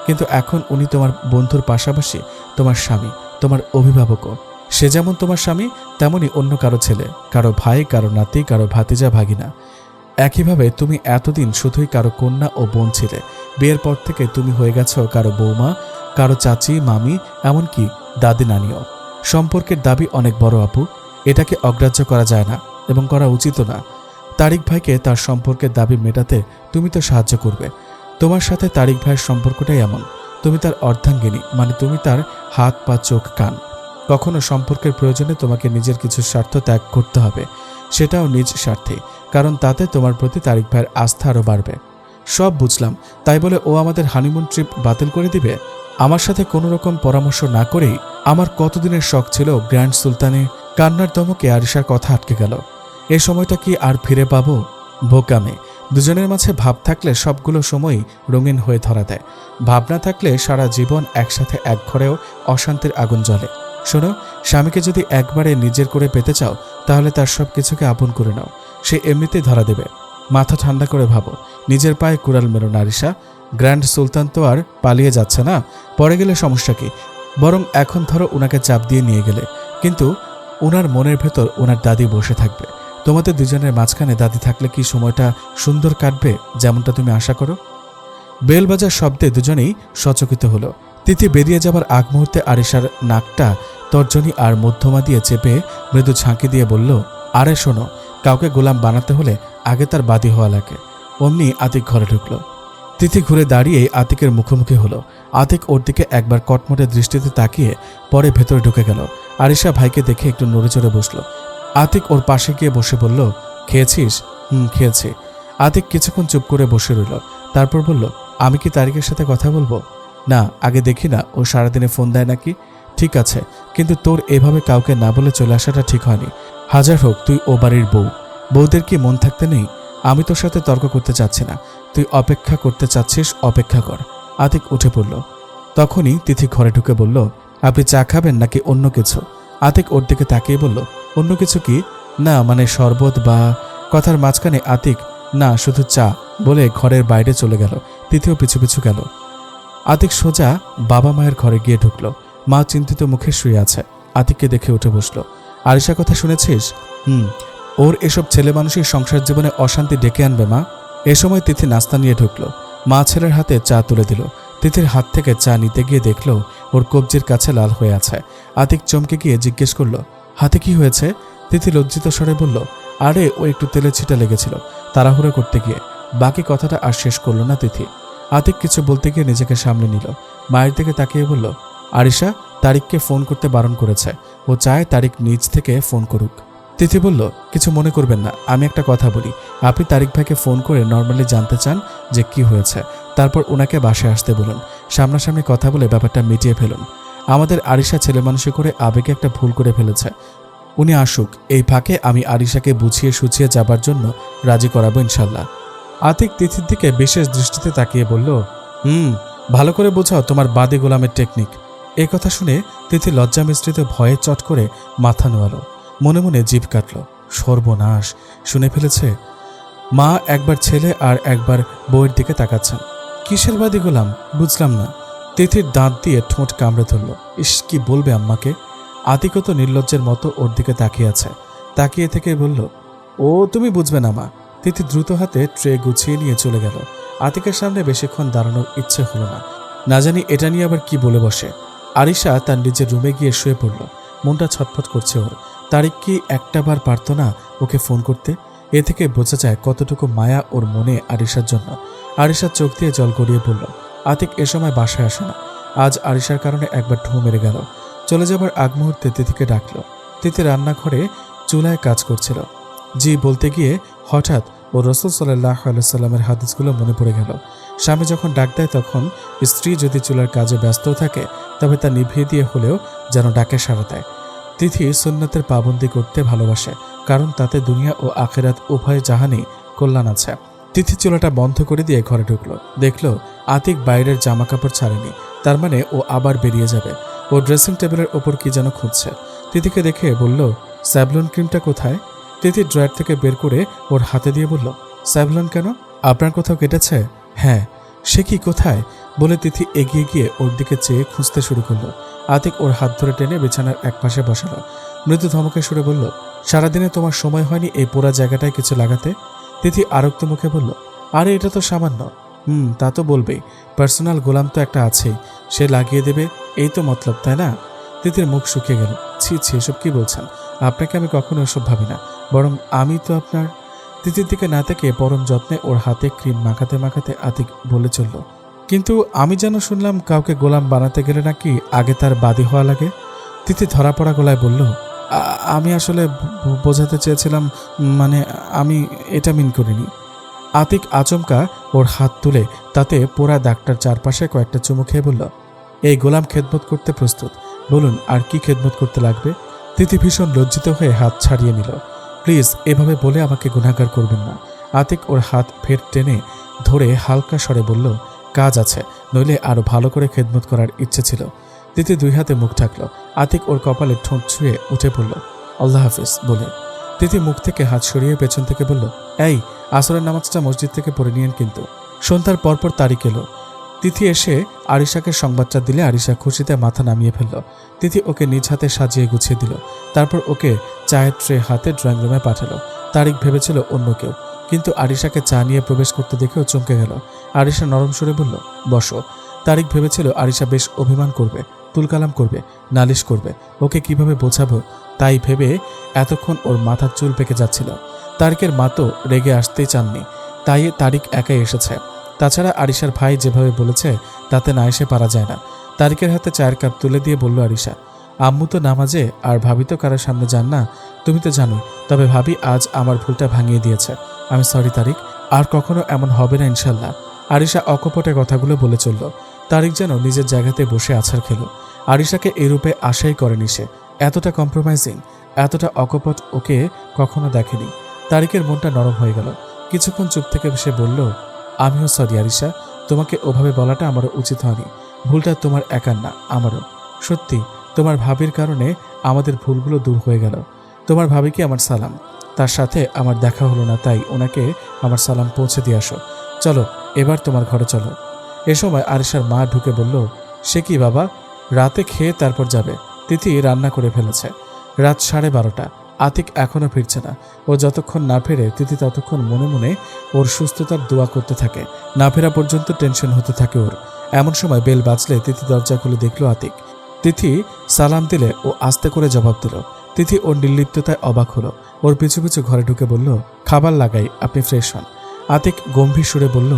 S3: কিন্তু এখন উনি তোমার বন্ধুর পাশাপাশি তোমার স্বামী, তোমার অভিভাবকও। সে যেমন তোমার স্বামী, তেমনি অন্য কারো ছেলে, কারো ভাই, কারো নাতি, কারো ভাতিজা ভাগিনা। একইভাবে তুমি এতদিন শুধুই কারো কন্যা ও বোন ছিলে। বিয়ের পর থেকে তুমি হয়ে গেছ কারো বৌমা, কারো চাচি, মামি, এমনকি দাদি নানিও। সম্পর্কের দাবি অনেক বড় আপু, এটাকে অগ্রাহ্য করা যায় না এবং করা উচিত না। তারিক ভাইকে তার সম্পর্কের দাবি মেটাতে তুমি তো সাহায্য করবে। তোমার সাথে তারিক ভাইয়ের সম্পর্কটাই এমন, তুমি তার অর্ধাঙ্গিনী, মানে তুমি তার হাত, পা, চোখ, কান। কখনো সম্পর্কের প্রয়োজনে তোমাকে নিজের কিছু স্বার্থ ত্যাগ করতে হবে, সেটাও নিজ স্বার্থে, কারণ তাতে তোমার প্রতি তারিক ভাইয়ের আস্থা আরও বাড়বে। সব বুঝলাম, তাই বলে ও আমাদের হানিমুন ট্রিপ বাতিল করে দিবে? আমার সাথে কোনো রকম পরামর্শ না করেই আমার কতদিনের শখ ছিল গ্র্যান্ড সুলতানে। কান্নার দমকে আরিশার কথা আটকে গেল। এই সময়টা কি আর ফিরে পাবো? বোকামে। দুজনের মাঝে ভাব থাকলে সবগুলো সময়ই রঙিন হয়ে ধরা দেয়, ভাব না থাকলে সারা জীবন একসাথে এক ঘরেও অশান্তির আগুন জ্বলে। শোনো, স্বামীকে যদি একবারে নিজের করে পেতে চাও, তাহলে তার সব কিছুকে আপন করে নাও, সে এমনিতেই ধরা দেবে। মাথা ঠান্ডা করে ভাবো, নিজের পায়ে কুড়াল মেরো না আরিশা। গ্র্যান্ড সুলতান তো আর পালিয়ে যাচ্ছে না, পরে গেলে সমস্যা কি? বরং এখন ধরো ওনাকে চাপ দিয়ে নিয়ে গেলে, কিন্তু ওনার মনের ভেতর ওনার দাদি বসে থাকবে। তোমাদের দুজনের মাঝখানে দাদি থাকলে কি সময়টা সুন্দর কাটবে, যেমনটা তুমি আশা করো? বেল বাজার শব্দে দুজনেই সচকিত হলো। তিথি বেরিয়ে যাবার আগ মুহূর্তে আরিশার নাকটা তর্জনী আর মধ্যমা দিয়ে চেপে মৃদু ঝাঁকি দিয়ে বলল, আরে শোনো, কাউকে গোলাম বানাতে হলে আগে তার বাদী হওয়া লাগে। অমনি আতিক ঘরে ঢুকলো। তিথি ঘুরে দাঁড়িয়ে আতিকের মুখোমুখি হলো। আতিক ওর দিকে একবার কটমটে দৃষ্টিতে তাকিয়ে পরে ভেতরে ঢুকে গেল। আরিশা ভাইকে দেখে একটু নড়ে চড়ে বসলো। আতিক ওর পাশে গিয়ে বসে বলল, খেয়েছিস? খেয়েছি। আতিক কিছুক্ষণ চুপ করে বসে রইল, তারপর বলল, আমি কি তারিকের সাথে কথা বলবো? না, আগে দেখি না ও সারাদিনে ফোন দেয় নাকি। ঠিক আছে, কিন্তু তোর এভাবে কাউকে না বলে চলে আসাটা ঠিক হয়নি। হাজার হোক তুই ও বাড়ির বউ, বউদের কি মন থাকতে নেই? আমি তোর সাথে তর্ক করতে চাচ্ছি না, তুই অপেক্ষা করতে চাচ্ছিস, অপেক্ষা কর। আতিক উঠে পড়ল। তখনই তিথি ঘরে ঢুকে বলল, আপনি চা খাবেন নাকি অন্য কিছু? আতিক ওর দিকে তাকিয়ে বলল, অন্য কিছু কি? না মানে শরবত বা। কথার মাঝখানে আতিক না শুধু চা বলে ঘরের বাইরে চলে গেল। তিথিও পিছু পিছু গেল। আতিক সোজা বাবা মায়ের ঘরে গিয়ে ঢুকলো। মা চিন্তিত মুখে শুয়ে আছে। আতিককে দেখে উঠে বসলো। আরিশা কথা শুনেছিস? ওর এসব ছেলে মানুষই সংসার জীবনে অশান্তি ডেকে আনবে মা। এ সময় তিথি নাস্তা নিয়ে ঢুকলো। মা ছেলের হাতে চা তুলে দিল। তিথির হাত থেকে চা নিতে গিয়ে দেখলো ওর কবজির কাছে লাল হয়ে আছে। আতিক চমকে গিয়ে জিজ্ঞেস করলো, হাতে কি হয়েছে? তিথি লজ্জিত স্বরে বলল, আরে ও একটু তেলের ছিটা লেগেছিল তাড়াহুড়ো করতে গিয়ে। বাকি কথাটা আর শেষ করলো না তিথি। আতিক কিছু বলতে গিয়ে নিজেকে সামলে নিল। মায়ের দিকে তাকিয়ে বলল, আরিশা তারিককে ফোন করতে বারণ করেছে, ও চায় তারিক নিজ থেকে ফোন করুক। তিথি বলল, কিছু মনে করবেন না, আমি একটা কথা বলি। আপনি তারিক ভাইকে ফোন করে নর্মালি জানতে চান যে কি হয়েছে, তারপর ওনাকে বাসায় আসতে বলুন। সামনাসামনি কথা বলে ব্যাপারটা মিটিয়ে ফেলুন। আমাদের আরিশা ছেলে মানুষে করে আবেগে একটা ভুল করে ফেলেছে। উনি আসুক, এই ফাঁকে আমি আরিশাকে বুঝিয়ে সুঝিয়ে যাবার জন্য রাজি করাবো ইনশাল্লাহ। আতিক তিথির দিকে বিশেষ দৃষ্টিতে তাকিয়ে বলল, ভালো করে বোঝাও তোমার বাদী গোলামের টেকনিক। এ কথা শুনে তিথি লজ্জা মিশ্রিত ভয়ে চট করে মাথা নোয়ালো। মনে মনে জিভ কাটল, সর্বনাশ, শুনে ফেলেছে। মা একবার ছেলে আর একবার বউয়ের দিকে তাকাচ্ছেন। কিসের বাদী গোলাম বুঝলাম না। তিথির দাঁত দিয়ে ঠোঁট কামড়ে ধরল। ইস, কি বলবে আম্মাকে। আতিকও তো নির্লজ্জের মতো ওর দিকে তাকিয়ে আছে। তাকিয়ে থেকে বলল, ও তুমি বুঝবে না মা। তিথি দ্রুত হাতে ট্রে গুছিয়ে নিয়ে চলে গেল। আতিকের সামনে বেশিক্ষণ দাঁড়ানোর ইচ্ছে হলো না। না জানি এটা নিয়ে আবার কি বলে বসে। আরিশা তার নিজের রুমে গিয়ে শুয়ে পড়ল। মনটা ছটফট করছে ওর। তারিক কি একটাবার পারত না ওকে ফোন করতে? এ থেকে বোঝা যায় কতটুকু মায়া ওর মনে আরিশার জন্য। আরিশার চোখ দিয়ে জল গড়িয়ে পড়ল। আতিক এ সময় বাসায় আসে না। আজ আরিশার কারণে একবার ঢু মেরে গেল। চলে যাবার আগ মুহূর্তে তিথিকে ডাকল। তিথি রান্নাঘরে চুলায় কাজ করছিল। জি বলতে গিয়ে হঠাৎ ও রসুল সাল্লাল্লাহু আলাইহি সাল্লামের হাদিসগুলো মনে পড়ে গেল। স্বামী যখন ডাক দেয় তখন স্ত্রী যদি চুলার কাজে ব্যস্ত থাকে তবে তা নিভিয়ে দিয়ে হলেও যেন ডাকে সাড়া দেয়। তিথি সুন্নতের পাবন্দি করতে ভালোবাসে, কারণ তাতে দুনিয়া ও আখিরাত উভয় জাহানেই কল্যাণ আছে। তিথি চুলাটা বন্ধ করে দিয়ে ঘরে ঢুকলো। দেখলো আতিক বাইরের জামা কাপড় ছাড়েনি, তার মানে ও আবার বেরিয়ে যাবে। ও ড্রেসিং টেবিলের ওপর কি যেন খুঁজছে। তিথিকে দেখে বলল, স্যাভলন ক্রিমটা কোথায়? তিথি ড্রয়ার থেকে বের করে ওর হাতে দিয়ে বলল, স্যাভলন কেন? আপনার কোথাও কেটেছে? হ্যাঁ। সে কি, কোথায়? বলে তিথি এগিয়ে গিয়ে ওর দিকে চেয়ে খুঁজতে শুরু করলো। আতিক ওর হাত ধরে টেনে বিছানার একপাশে বসালো। মৃদু ধমকে সুরে বলল, সারাদিনে তোমার সময় হয়নি এই পোড়া জায়গাটায় কিছু লাগাতে? তিথি আরক্ত মুখে বলল, আরে এটা তো সামান্য। তা তো বলবেই, পার্সোনাল গোলাম তো একটা আছেই, সে লাগিয়ে দেবে, এই তো মতলব, তাই না? তিথির মুখ শুকিয়ে গেল। ছি ছি, এসব কি বলছেন? আপনাকে আমি কখনো এসব ভাবি না, বরং আমি তো আপনার। তিথির দিকে না থেকে পরম যত্নে ওর হাতে ক্রিম মাখাতে মাখাতে আতিক বলে চলল, কিন্তু আমি যেন শুনলাম কাউকে গোলাম বানাতে গেলে নাকি আগে তার বাদী হওয়া লাগে। তিথি ধরা পড়া গলায় বলল, আমি আসলে বোঝাতে চেয়েছিলাম, মানে আমি এটা মিন করিনি। আতিক আচমকা ওর হাত তুলে তাতে পোড়া দাগটার চারপাশে কয়েকটা চুমু খেয়ে বলল, এই গোলাম খেদমত করতে প্রস্তুত, বলুন আর কি খেদমত করতে লাগবে? তিথি ভীষণ লজ্জিত হয়ে হাত ছাড়িয়ে নিল। প্লিজ এভাবে বলে আমাকে গুনাহগার করবেন না। আতিক ওর হাত ফের টেনে ধরে হালকা স্বরে বলল, কাজ আছে, নইলে আরো ভালো করে খেদমত করার ইচ্ছে ছিল। তিথি দুই হাতে মুখ ঢাকল। আতিক ওর কপালে ঠোঁট ছুঁয়ে উঠে পড়ল, আল্লাহ হাফিজ বলে। তিথি মুখ থেকে হাত সরিয়ে পেছন থেকে বলল, এই আসরের নামাজটা মসজিদ থেকে পড়ে নিয়েন কিন্তু। সন্ধ্যার পরপর তারিখ এলো। তিথি এসে আরিশাকে সংবাদটা দিলে আরিশা খুশিতে মাথা নামিয়ে ফেলল। তিথি ওকে নিজ হাতে সাজিয়ে গুছিয়ে দিল। তারপর ওকে চায়ের ট্রে হাতে ড্রয়িং রুমে পাঠালো। তারিক ভেবেছিল অন্য কেউ, কিন্তু আরিশাকে চা নিয়ে প্রবেশ করতে দেখেও চমকে গেল। আরিশা নরম সুরে বলল, বসো। তারিক ভেবেছিল আরিশা বেশ অভিমান করবে, তুলকালাম করবে, নালিশ করবে। ওকে কিভাবে বোঝাবো তাই ভেবে এতক্ষণ ওর মাথার চুল পেকে যাচ্ছিল। তারিকের মা তো রেগে আসতেই চাননি, তাই তারিক একাই এসেছে। তাছাড়া আরিশার ভাই যেভাবে বলেছে তাতে না এসে পারা যায় না। তারিকের হাতে চায়ের কাপ তুলে দিয়ে বলল আরিশা, আম্মু তো নামাজে আর ভাবি তো কারোর সামনে যান না, তুমি তো জানোই। তবে ভাবি আজ আমার ভুলটা ভাঙিয়ে দিয়েছে। আমি সরি তারিক, আর কখনো এমন হবে না ইনশাল্লাহ। আরিশা অকপটে কথাগুলো বলে চলল। তারিক যেন নিজের জায়গাতে বসে আছাড় খেল। আরিশাকে এই রূপে আশাই করেনি সে। এতটা কম্প্রোমাইজিং, এতটা অকপট ওকে কখনো দেখেনি। তারিকের মনটা নরম হয়ে গেল। কিছুক্ষণ চুপ থেকে সে বলল, আমিও সরি আরিশা, তোমাকে ওভাবে বলাটা আমারও উচিত হয়নি। ভুলটা তোমার একার না, আমারও। সত্যি তোমার ভাবির কারণে আমাদের ভুলগুলো দূর হয়ে গেল। তোমার ভাবিকে আমার সালাম। তার সাথে আমার দেখা হলো না, তাই ওনাকে আমার সালাম পৌঁছে দিয়ে আসো। চলো এবার তোমার ঘরে চলো। এ সময় আরিশার মা ঢুকে বলল, সে কি বাবা, রাতে খেয়ে তারপর যাবে? তিথি রান্না করে ফেলেছে। রাত 12:30। আতিক এখনো ফিরছে না। ও যতক্ষণ না ফেরে তিথি ততক্ষণ মনে মনে ওর সুস্থতার দোয়া করতে থাকে। না ফেরা পর্যন্ত টেনশন হতে থাকে ওর। এমন সময় বেল বাজলে তিথি দরজা খুলে দেখল আতিক। তিথি সালাম দিলে ও আস্তে করে জবাব দিল। তিথি ওর নির্লিপ্ততায় অবাক হলো। ওর পিছু পিছু ঘরে ঢুকে বলল, খাবার লাগাই, আপনি ফ্রেশ হন। আতিক গম্ভীর সুরে বলল,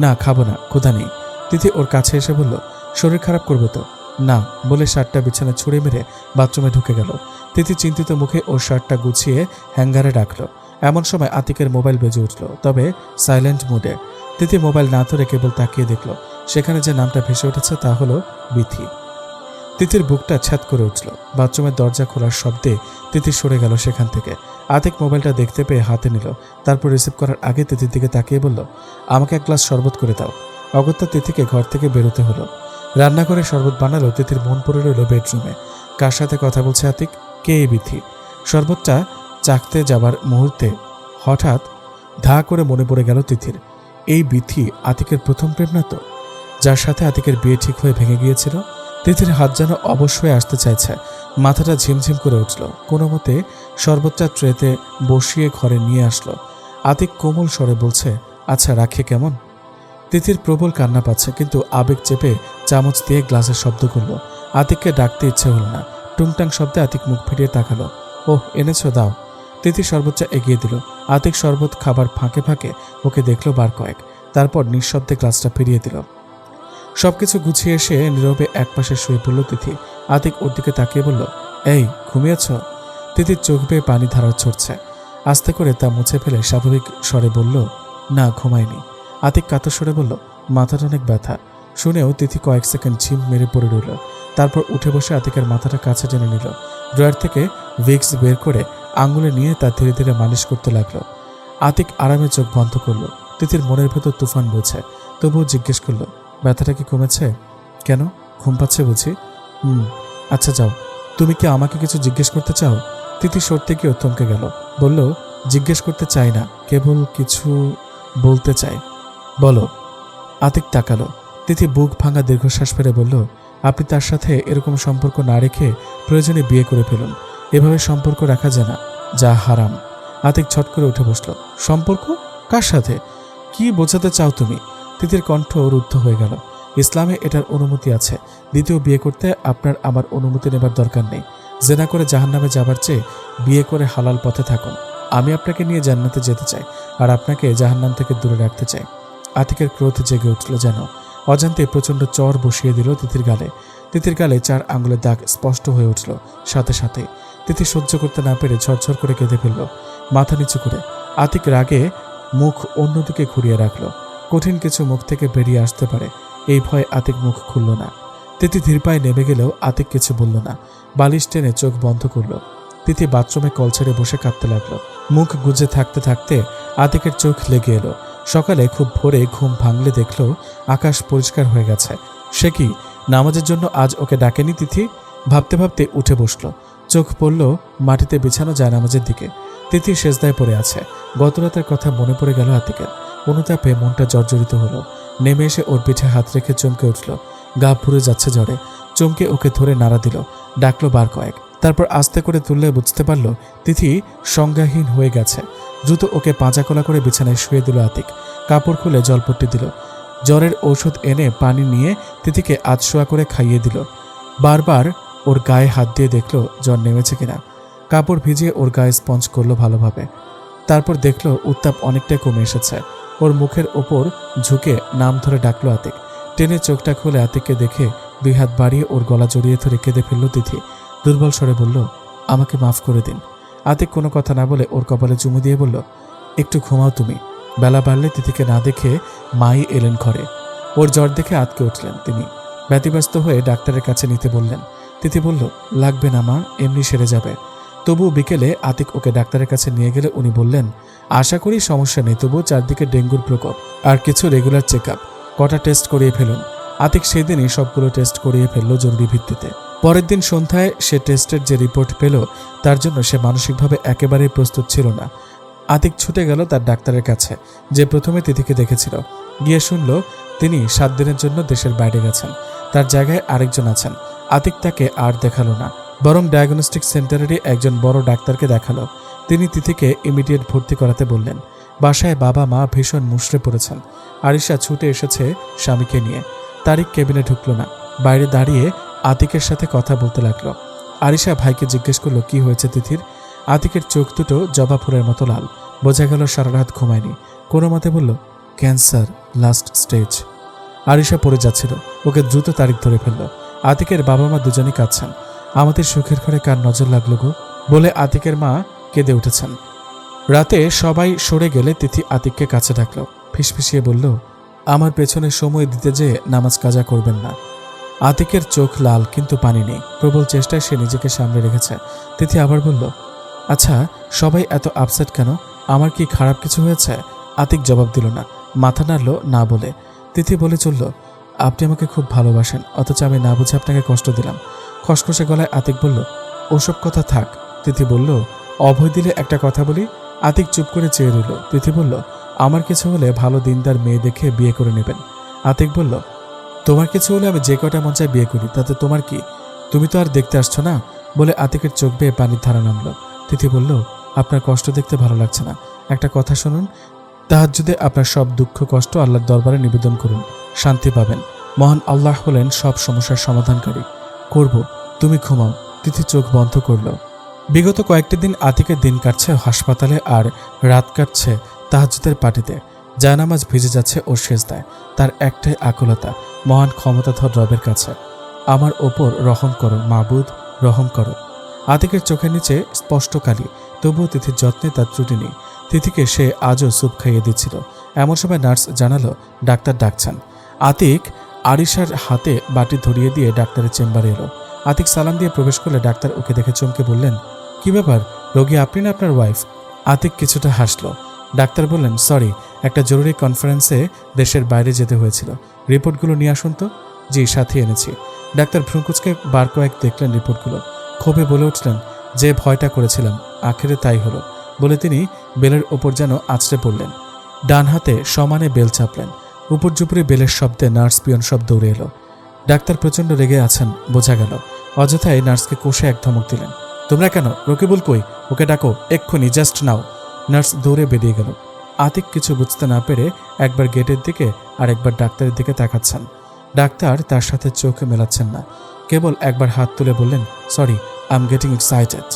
S3: না খাবো না, ক্ষুধা নেই। তিথি ওর কাছে এসে বলল, শরীর খারাপ করবে তো? না বলে শার্টটা বিছানায় ছুঁড়ে মেরে বাথরুমে ঢুকে গেল। তিথি চিন্তিত মুখে ওর শার্টটা গুছিয়ে হ্যাঙ্গারে রাখলো। এমন সময় আতিকের মোবাইল বেজে উঠল, তবে সাইলেন্ট মোডে। তিথি মোবাইল না ধরে কেবল তাকিয়ে দেখল, সেখানে যে নামটা ভেসে উঠেছে তা হলো বিথি। তিথির বুকটা ছ্যাদ করে উঠল। বাথরুমের দরজা খোলার শব্দে তিথি সরে গেল সেখান থেকে। আতিক মোবাইলটা দেখতে পেয়ে হাতে নিল। তারপর রিসিভ করার আগে তিথির দিকে তাকিয়ে বলল, আমাকে এক গ্লাস শরবত করে দাও। অগত্যা তিথিকে ঘর থেকে বেরোতে হলো। রান্নাঘরে শরবত বানালো। তিথির মন পড়ে রইল বেডরুমে। কার সাথে কথা বলছে আতিক? কে এই বিথি? শরবতটা চাকতে যাবার মুহূর্তে হঠাৎ ধা করে মনে পড়ে গেল তিথির। এই বিথি আতিকের প্রথম প্রেম না তো, যার সাথে আতিকের বিয়ে ঠিক হয়ে ভেঙে গিয়েছিল? তিথির হাত যেন অবশ্যই আসতে চাইছে। মাথাটা ঝিমঝিম করে উঠল। কোনো মতে শরবতটা ট্রেতে বসিয়ে ঘরে নিয়ে আসলো। আতিক কোমল স্বরে বলছে, আচ্ছা রাখি কেমন? তিথির প্রবল কান্না পাচ্ছে, কিন্তু আবেগ চেপে চামচ দিয়ে গ্লাসের শব্দ করল। আতিককে ডাকতে ইচ্ছে হল না। টুংটাং শব্দে আতিক মুখ ফিরিয়ে তাকালো। ওহ, এনেছো, দাও। তিথি শরবতটা এগিয়ে দিল। আতিক শরবত খাবার ফাঁকে ফাঁকে ওকে দেখলো বার কয়েক। তারপর নিঃশব্দে গ্লাসটা ফিরিয়ে দিল। সবকিছু গুছিয়ে এসে নীরবে একপাশে শুয়ে পড়ল তিথি। আতিক ওর দিকে তাকিয়ে বলল, এই ঘুমিয়েছ? তিথির চোখ বেয়ে পানি ধারা ছড়ছে। আস্তে করে তা মুছে ফেলে স্বাভাবিক স্বরে বলল, না ঘুমায়নি। আতিক কাতর স্বরে বলল, মাথাটা অনেক ব্যথা। শুনেও তিথি কয়েক সেকেন্ড ঝিম মেরে পড়ে রইল। তারপর উঠে বসে আতিকের মাথাটা কাছে টেনে নিল। ড্রয়ার থেকে ভিক্স বের করে আঙুলে নিয়ে তা ধীরে ধীরে মালিশ করতে লাগলো। আতিক আরামে চোখ বন্ধ করলো। তিথির মনের ভেতর তুফান বইছে। তবুও জিজ্ঞেস করলো, ব্যথাটা কি কমেছে? কেন, ঘুম পাচ্ছে বুঝি? আচ্ছা যাও, তুমি কি আমাকে কিছু জিজ্ঞেস করতে চাও? তিথি সরতে গিয়ে থমকে গেল। বলল, জিজ্ঞেস করতে চাই না, কেবল কিছু বলতে চাই। বলো। আতিক তাকালো। তিথি বুক ভাঙা দীর্ঘশ্বাস ফেলে বলল, আপনি তার সাথে এরকম সম্পর্ক না রেখে প্রয়োজনে বিয়ে করে ফেলুন। এভাবে সম্পর্ক রাখা যায় না, যা হারাম। আতিক ছট করে উঠে বসল। সম্পর্ক? কার সাথে? কি বোঝাতে চাও তুমি? তিথির কণ্ঠ রুদ্ধ হয়ে গেল। ইসলামে এটার অনুমতি আছে। দ্বিতীয় বিয়ে করতে আপনার আমার অনুমতি নেবার দরকার নেই। জেনা করে জাহান্নামে যাবার চেয়ে বিয়ে করে হালাল পথে থাকুন। আমি আপনাকে নিয়ে জান্নাতে যেতে চাই, আর আপনাকে জাহান্নাম থেকে দূরে রাখতে চাই। আতিকের ক্রোধ জেগে উঠল যেন। অজান্তে প্রচণ্ড চর বসিয়ে দিল তিথির গালে। তিথির গালে 4 আঙুলের দাগ স্পষ্ট হয়ে উঠল সাথে সাথে। তিথি সহ্য করতে না পেরে ঝরঝর করে কেঁদে ফেলল, মাথা নিচু করে। আতিক রাগে মুখ অন্যদিকে ঘুরিয়ে রাখল। কঠিন কিছু মুখ থেকে বেরিয়ে আসতে পারে, এই ভয়ে আতিক মুখ খুলল না। তিথি ধীর পায়ে নেমে গেলেও আতিক কিছু বলল না। বালিশ টেনে চোখ বন্ধ করল। তিথি বাথরুমে কল ছেড়ে বসে কাঁদতে লাগলো। মুখ গুজে থাকতে থাকতে আতিকের চোখ লেগে এলো। সকালে খুব ভোরে ঘুম ভাঙলে দেখল আকাশ পরিষ্কার হয়ে গেছে। সে কি নামাজের জন্য আজ ওকে ডাকেনি তিথি? ভাবতে ভাবতে উঠে বসলো। চোখ পড়ল মাটিতে বিছানো জায়নামাজের দিকে। তিথি সেজদায় পড়ে আছে। গতরাতের কথা মনে পড়ে গেল আতিকের। অনুতাপে মনটা জর্জরিত হলো। নেমে এসে ওর পিঠে হাত রেখে চমকে উঠল। গা পুড়ে যাচ্ছে জ্বরে। চমকে ওকে ধরে নাড়া দিল, ডাকলো বার কয়েক। তারপর আস্তে করে তুললে বুঝতে পারল তিথি সংজ্ঞাহীন হয়ে গেছে। দ্রুত ওকে পাঁজাকলা করে বিছানায় শুয়ে দিল আতিক। কাপড় খুলে জলপট্টি দিল। জ্বরের ঔষধ এনে পানি নিয়ে তিথিকে আধশোয়া করে খাইয়ে দিল। বারবার ওর গায়ে হাত দিয়ে দেখলো জ্বর নেমেছে কিনা। কাপড় ভিজিয়ে ওর গায়ে স্পঞ্জ করলো ভালোভাবে। তারপর দেখলো উত্তাপ অনেকটাই কমে এসেছে। ওর মুখের ওপর ঝুঁকে নাম ধরে ডাকলো আতিক। টেনে চোখটা খুলে আতিককে দেখে 2 হাত বাড়িয়ে ওর গলা জড়িয়ে ধরে কেঁদে ফেলল তিথি। দুর্বল স্বরে বলল, আমাকে মাফ করে দিন। আতিক কোনো কথা না বলে ওর কপালে চুমু দিয়ে বলল, একটু ঘুমাও তুমি। বেলা বাড়লে তিথিকে না দেখে মাই এলেন ঘরে। ওর জ্বর দেখে আতকে উঠলেন তিনি। ব্যতিব্যস্ত হয়ে ডাক্তারের কাছে নিতে বললেন। তিথি বলল, লাগবে না মা, এমনি সেরে যাবে। তবুও বিকেলে আতিক ওকে ডাক্তারের কাছে নিয়ে গেলে উনি বললেন, আশা করি সমস্যা নেই, তবুও চারদিকে ডেঙ্গুর প্রকোপ, আর কিছু রেগুলার চেক আপ, কটা টেস্ট করিয়ে ফেলুন। আতিক সেদিনই সবগুলো টেস্ট করিয়ে ফেলল জরুরি ভিত্তিতে। পরের দিন সন্ধ্যায় সে টেস্টের যে রিপোর্ট পেল তার জন্য সে মানসিকভাবে একেবারেই প্রস্তুত ছিল না। আতিক ছুটে গেল তার ডাক্তারের কাছে, যে প্রথমে তিথিকে দেখেছিল। গিয়ে শুনল তিনি 7 দিনের জন্য দেশের বাইরে গেছেন। তার জায়গায় আরেকজন আছেন। আতিক তাকে আর দেখালো না, বরং ডায়াগনস্টিক সেন্টারেরই একজন বড় ডাক্তারকে দেখালো। তিনি তিথিকে ইমিডিয়েট ভর্তি করাতে বললেন। বাসায় বাবা মা ভীষণ মুষড়ে পড়েছেন। আরিশা ছুটে এসেছে স্বামীকে নিয়ে। তারিক কেবিনে ঢুকলো না, বাইরে দাঁড়িয়ে আতিকের সাথে কথা বলতে লাগলো। আরিশা ভাইকে জিজ্ঞেস করলো কি হয়েছে তিথির। আতিকের চোখ দুটো জবা ফুলের মতো লাল, বোঝা গেল সারা রাত ঘুমায়নি। কোনো মতে বলল ক্যান্সার লাস্ট স্টেজ। আরিশা পড়ে যাচ্ছিল, ওকে দ্রুত তারিক ধরে ফেলল। আতিকের বাবা মা দুজনেই কাঁদছেন। আমাদের সুখের ঘরে কার নজর লাগলো গো বলে আতিকের মা কেঁদে উঠেছেন। রাতে সবাই সরে গেলে তিথি আতিককে কাছে ডাকল, ফিসফিসিয়ে বলল আমার পেছনে সময় দিতে যে নামাজ কাজা করবেন না। আতিকের চোখ লাল, কিন্তু পানি নেই। প্রবল চেষ্টায় সে নিজেকে সামলে রেখেছে। তিথি আবার বলল আচ্ছা সবাই এত আপসেট কেন, আমার কি খারাপ কিছু হয়েছে? আতিক জবাব দিল না, মাথা নাড়ল না বলে। তিথি বলে চলল আপনি আমাকে খুব ভালোবাসেন, অথচ আমি না বুঝে আপনাকে কষ্ট দিলাম। খসখসে গলায় আতিক বলল ওসব কথা থাক। তিথি বলল অভয় দিলে একটা কথা বলি। আতিক চুপ করে চেয়ে রইল। তিথি বলল আমার কিছু হলে ভালো দিনদার মেয়ে দেখে বিয়ে করে নেবেন। আতিক বলল তোমার কিছু হলে আমি যে কটা মন চাই বিয়ে করি, তাতে তোমার কি? তুমি তো আর দেখতে আসছো না বলে আতিকের চোখ বেয়ে পানির ধারা নামল। তিথি বলল আপনার কষ্ট দেখতে ভালো লাগছে না, একটা কথা শুনুন, তাহাজ্জুদে আপনার সব দুঃখ কষ্ট আল্লাহর দরবারে নিবেদন করুন, শান্তি পাবেন। মহান আল্লাহ হলেন সব সমস্যার সমাধানকারী। করব, তুমি ঘুমাও। তিথি চোখ বন্ধ করল। বিগত কয়েকটি দিন আতিকের দিন কাটছে হাসপাতালে আর রাত কাটছে তাহাজ্জুদের পার্টিতে। জায়নামাজ ভিজে যাচ্ছে ওর সেজদায়। তার একটাই আকুলতা মহান ক্ষমতাধর রবের কাছে, আমার ওপর রহম করো মাবুদ, রহম করো। আতিকের চোখের নিচে স্পষ্ট কালি, তবুও তিথির যত্নে তার ত্রুটি নেই। তিথিকে সে আজও স্যুপ খাইয়ে দিচ্ছিল। এমন সময় নার্স জানালো ডাক্তার ডাকছেন। আতিক আরিশার হাতে বাটি ধরিয়ে দিয়ে ডাক্তারের চেম্বারে এলো। আতিক সালাম দিয়ে প্রবেশ করলে ডাক্তার ওকে দেখে চমকে বললেন কি ব্যাপার, রোগী আপনি না আপনার ওয়াইফ? আতিক কিছুটা হাসল। ডাক্তার বললেন সরি, একটা জরুরি কনফারেন্সে দেশের বাইরে যেতে হয়েছিল, রিপোর্টগুলো নিয়ে আসুন তো। জি সাথে এনেছি। ডাক্তার ভ্রুকুচকে বার কয়েক দেখলেন রিপোর্টগুলো, ক্ষোভে বলে উঠলেন যে ভয়টা করেছিলাম আখেরে তাই হলো বলে তিনি বেলের ওপর যেন আছড়ে পড়লেন। ডান হাতে সমানে বেল চাপলেন। উপর জুপুরে বেলের শব্দে নার্স পিয়ন সব দৌড়ে এলো। ডাক্তার প্রচণ্ড রেগে আছেন বোঝা গেল। অযথায় নার্সকে কষে এক ধমক দিলেন, তোমরা কেন, রকিবুল কই, ওকে ডাকো এক্ষুনি, জাস্ট নাও। নার্স দৌড়ে বেরিয়ে গেল। আতিক কিছু বুঝতে না পেরে একবার গেটের দিকে আর একবার ডাক্তারের দিকে তাকাচ্ছেন। ডাক্তার তার সাথে চোখ মেলাচ্ছেন না, কেবল একবার হাত তুলে বললেন sorry, I am getting excited.